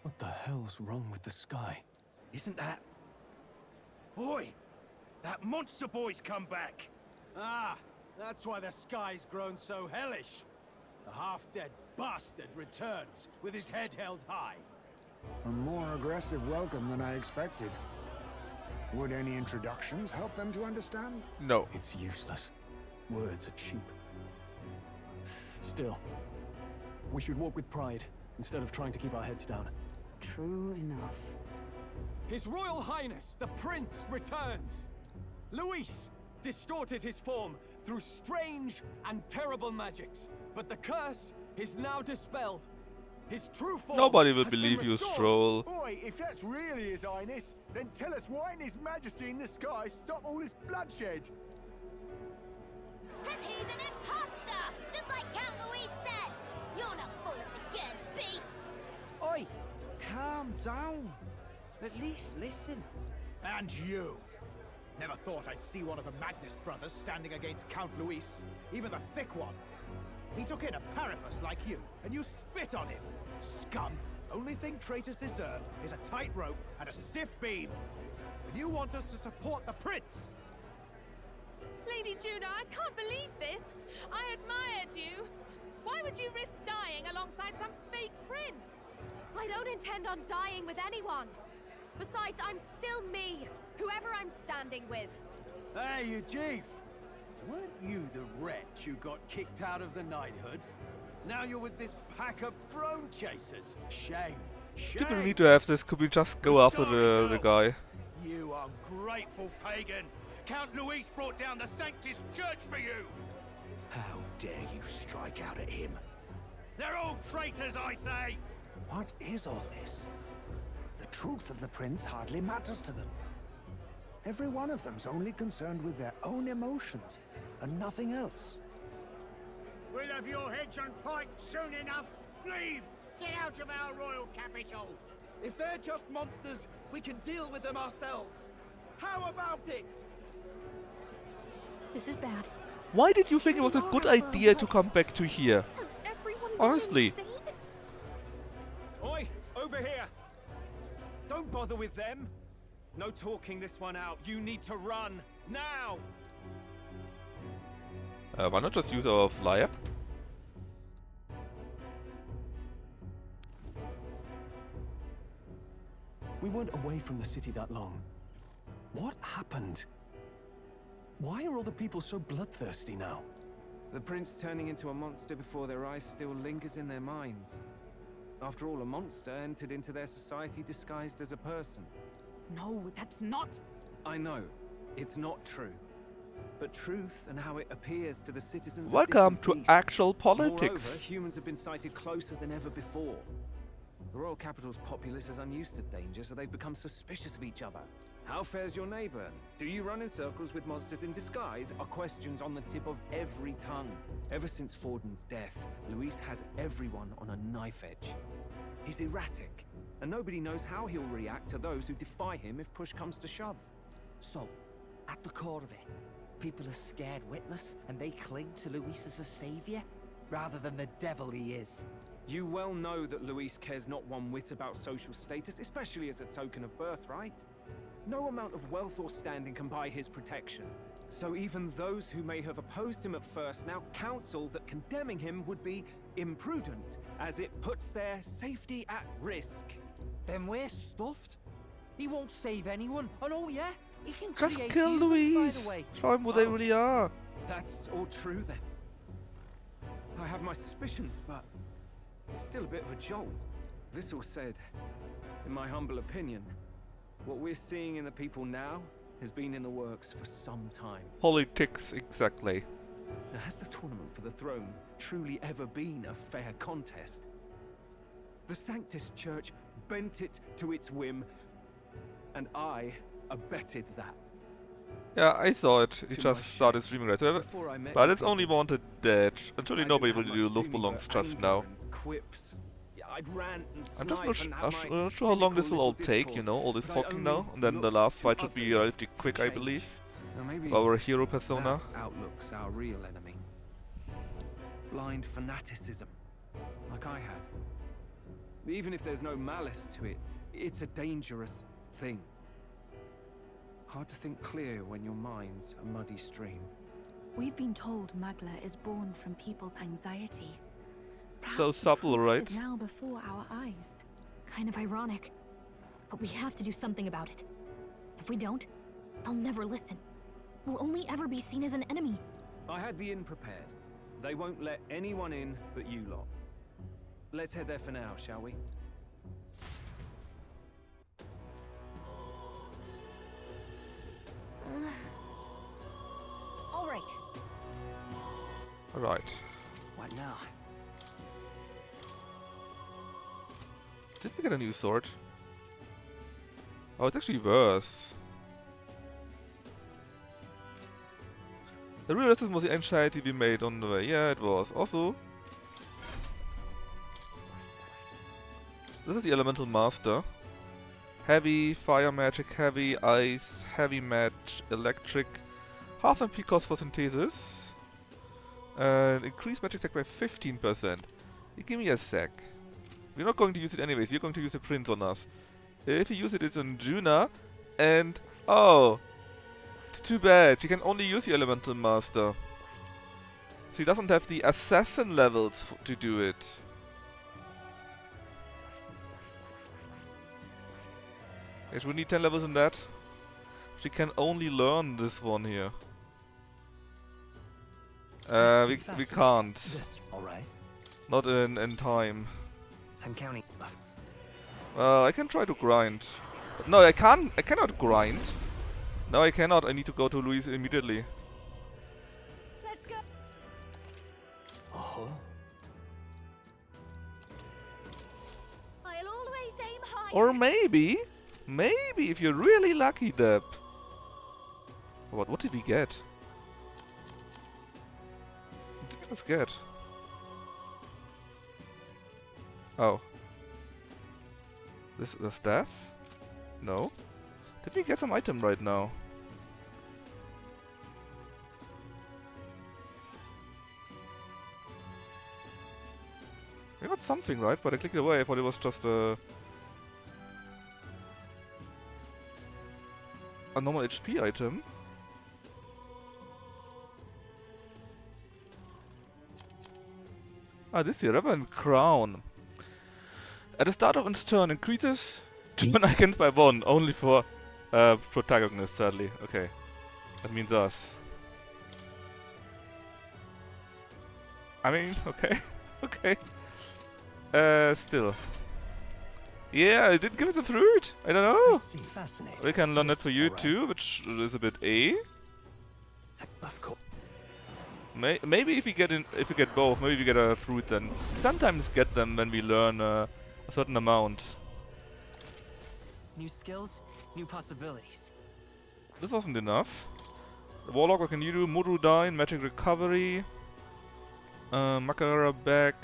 What the hell's wrong with the sky? Isn't that... Oi! That monster boy's come back! Ah, that's why the sky's grown so hellish. The half-dead bastard returns with his head held high. A more aggressive welcome than I expected. Would any introductions help them to understand? No. It's useless. Words are cheap. Still, we should walk with pride instead of trying to keep our heads down. True enough. His Royal Highness, the Prince, returns. Luis distorted his form through strange and terrible magics, but the curse is now dispelled. His true form Nobody will has been believe you, restored. Stroll. Boy, if that's really His Highness, then tell us why in His Majesty in the sky stop all this bloodshed? Cause he's an imposter! Just like Count Louis said! You're not full as a good beast! Oi! calm down. At least listen. And you! Never thought I'd see one of the Magnus brothers standing against Count Luis, even the thick one. He took in a parapus like you, and you spit on him. Scum! Only thing traitors deserve is a tight rope and a stiff beam. And you want us to support the prince? Lady Juno, I can't believe this. I admired you. Why would you risk dying alongside some fake prince? I don't intend on dying with anyone. Besides, I'm still me, whoever I'm standing with. Hey, you chief! Weren't you the wretch who got kicked out of the knighthood? Now you're with this pack of throne chasers. Shame. Shame. Didn't we need to have this? Could we just go after the guy? You ungrateful pagan! Count Luis brought down the Sanctus Church for you! How dare you strike out at him? They're all traitors, I say! What is all this? The truth of the prince hardly matters to them. Every one of them's only concerned with their own emotions and nothing else. We'll have your heads on pikes soon enough. Leave! Get out of our royal capital! If they're just monsters, we can deal with them ourselves. How about it? This is bad. Why did you think it was a good idea to come back to here? Has everyone Honestly. gone insane? Oi, over here! Don't bother with them. No talking this one out. You need to run now. Why not just use our flyer? We weren't away from the city that long. What happened? Why are all the people so bloodthirsty now? The prince turning into a monster before their eyes still lingers in their minds. After all, a monster entered into their society disguised as a person. No, that's not... I know, it's not true. But truth and how it appears to the citizens Welcome of to different actual beasts. politics. Moreover, humans have been sighted closer than ever before. The royal capital's populace is unused to danger, so they've become suspicious of each other. How fares your neighbor? Do you run in circles with monsters in disguise? Are questions on the tip of every tongue. Ever since Forden's death, Luis has everyone on a knife edge. He's erratic, and nobody knows how he'll react to those who defy him if push comes to shove. So, at the core of it, people are scared witless and they cling to Luis as a savior, rather than the devil he is. You well know that Luis cares not one whit about social status, especially as a token of birthright. No amount of wealth or standing can buy his protection. So even those who may have opposed him at first now counsel that condemning him would be imprudent, as it puts their safety at risk. Then we're stuffed. He won't save anyone, and oh yeah, he can Just create kill humans, by Luis! the way. Show him what they really are. That's all true then. I have my suspicions, but it's still a bit of a jolt. This all said, in my humble opinion, what we're seeing in the people now has been in the works for some time. Politics, exactly. Now, has the tournament for the throne truly ever been a fair contest? The Sanctus Church bent it to its whim, and I abetted that. Yeah, I saw it. He To just my started streaming right away. Before I met But you it's only wanted dead. And surely I nobody didn't will have do much Love to me Belongs but just anger now. and quips. Yeah, I'd rant and I'm just snipe and have my not sure how long this will all cynical take, you little know, all this discourse, but talking I now. only And then the looked last to fight should be others relatively for quick, I change. believe. Now maybe Our hero persona. that outlook's our real enemy. Blind fanaticism, like I had. Even if there's no malice to it, it's a dangerous thing. Hard to think clear when your mind's a muddy stream. We've been told Magla is born from people's anxiety. Perhaps So the subtle, proof right? is now before our eyes. Kind of ironic. But we have to do something about it. If we don't, they'll never listen. We'll only ever be seen as an enemy. I had the inn prepared. They won't let anyone in but you lot. Let's head there for now, shall we? All right. Alright. What now? Did we get a new sword? Oh, it's actually worse. The real reason was the anxiety we made on the way. Yeah, it was. Also, This is the Elemental Master. Heavy, fire magic, heavy, ice, heavy match, electric. Half MP cost for synthesis. And increase magic attack by 15%. You give me a sec. We're not going to use it anyways, we're going to use the Prince on us. If you use it, it's on Juna. And, oh, it's too bad. She can only use the Elemental Master. She doesn't have the assassin levels to do it. Yes, we need 10 levels in that. She can only learn this one here. We can't. Alright. Not in time. I'm counting. I can try to grind. But no, I cannot grind. No, I cannot. I need to go to Luis immediately. Let's go. Oh. I'll always aim high. Or maybe if you're really lucky, Deb. What did he get? What did he just get? Oh. This the staff? No. Did we get some item right now? I got something, right? But I clicked away. I thought it was just a normal HP item. Ah, this is the Reverend Crown. At the start of its turn, increases turn icons by 1, only for protagonists, sadly. Okay. That means us. I mean, okay. Okay. Still. Yeah, it didn't give us a fruit! I don't know! Fascinating. We can learn that for you too, which is a bit A. Of course. Maybe if we get both, maybe we get a fruit then. Sometimes get them when we learn a certain amount. New skills, new possibilities. This wasn't enough. The Warlock, what can you do? Murudain, Magic Recovery. Makara back.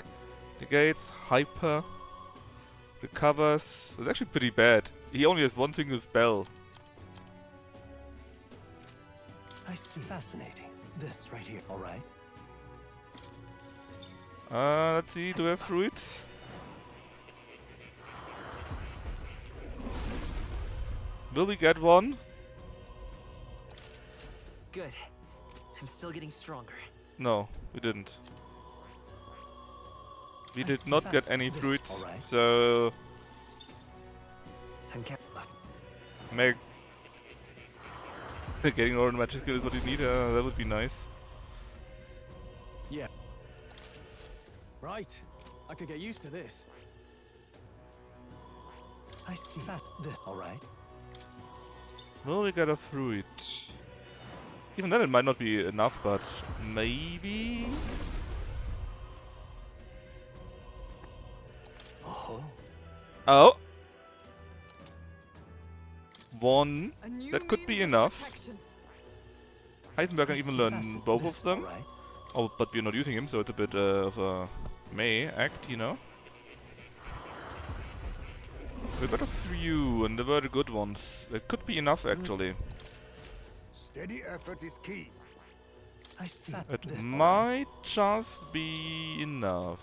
Negates, Hyper. Recovers. It's actually pretty bad. He only has one single spell. I see. Fascinating. This right here. Alright. Let's see, do we have fruits? Will we get one? Good. I'm still getting stronger. No, we didn't. We did not get any fruits, so... Meg... Getting all the magic skill is what you need, that would be nice. Yeah. Right. I could get used to this. I see. This. Alright. Will we get a fruit? Even then it might not be enough, but maybe? Oh! One. That could be enough. Heisenberg can even learn both of them. Oh, but we're not using him, so it's a bit of a May act, you know? We got a few, and they were the good ones. It could be enough, actually. Steady effort is key. I see. It might just be enough.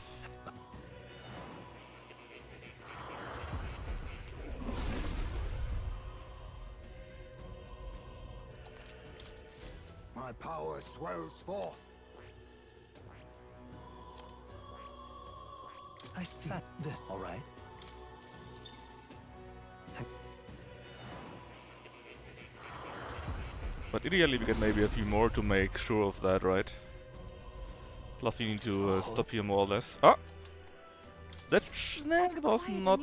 My power swells forth. I see. This. Alright. But ideally we get maybe a few more to make sure of that, right? Plus we need to stop here more or less. Ah! That was not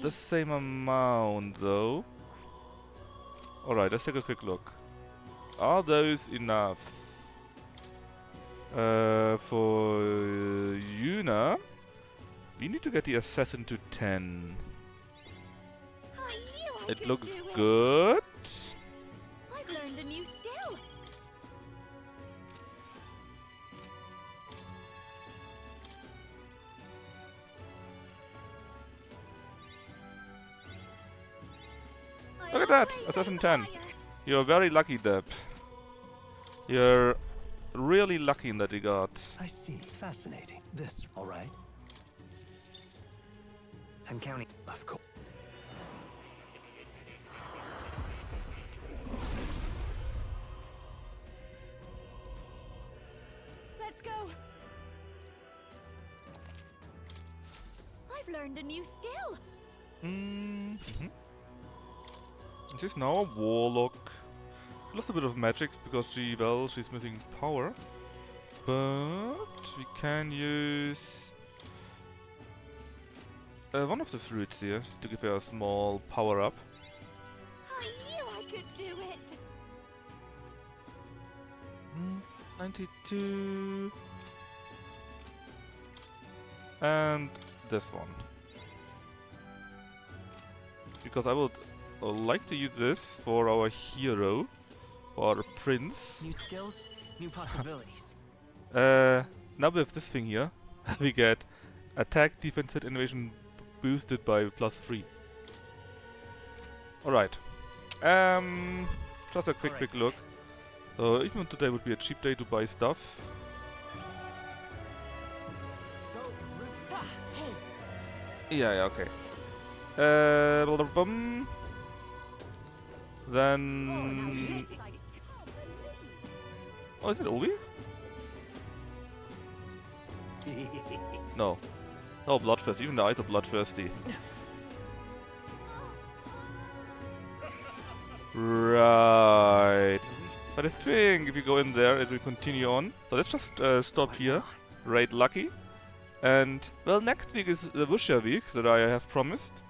the same amount though. Alright, let's take a quick look. Are those enough? For Yuna, we need to get the assassin to 10. It looks good. I've learned a new skill. at that! Assassin 10. You're very lucky, Deb. You're really lucky in that regard. I see. Fascinating. This, all right? I'm counting. Of course. Let's go. I've learned a new skill. Mm-hmm. She's now a warlock. Lost a bit of magic because she's missing power. But we can use one of the fruits here to give her a small power up. I knew I could do it. 92. And this one. Because I would like to use this for our hero, or prince. New skills, new possibilities. Now with this thing here, we get attack, defense, hit, innovation boosted by +3. Alright. Just a quick look. So even today would be a cheap day to buy stuff. Yeah, okay. Then... Oh, is it Obi? No. No, bloodthirsty. Even the eyes are bloodthirsty. Right. But I think if you go in there, it will continue on. So let's just stop here. Raid Lucky. And, well, next week is the Wuxia week that I have promised.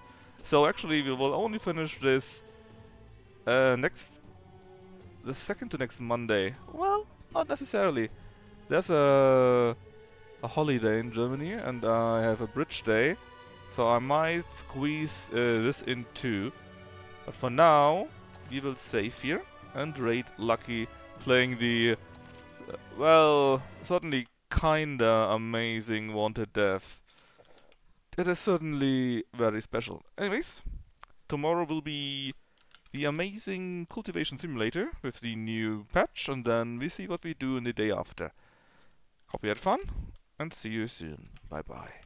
So actually, we will only finish this the second to next Monday. Well, not necessarily. There's a holiday in Germany, and I have a bridge day, so I might squeeze this in too. But for now, we will save here and raid Lucky, playing the well, certainly kinda amazing Wanted Death. It is certainly very special. Anyways, tomorrow will be the amazing Cultivation Simulator with the new patch, and then we see what we do in the day after. Hope you had fun, and see you soon. Bye bye.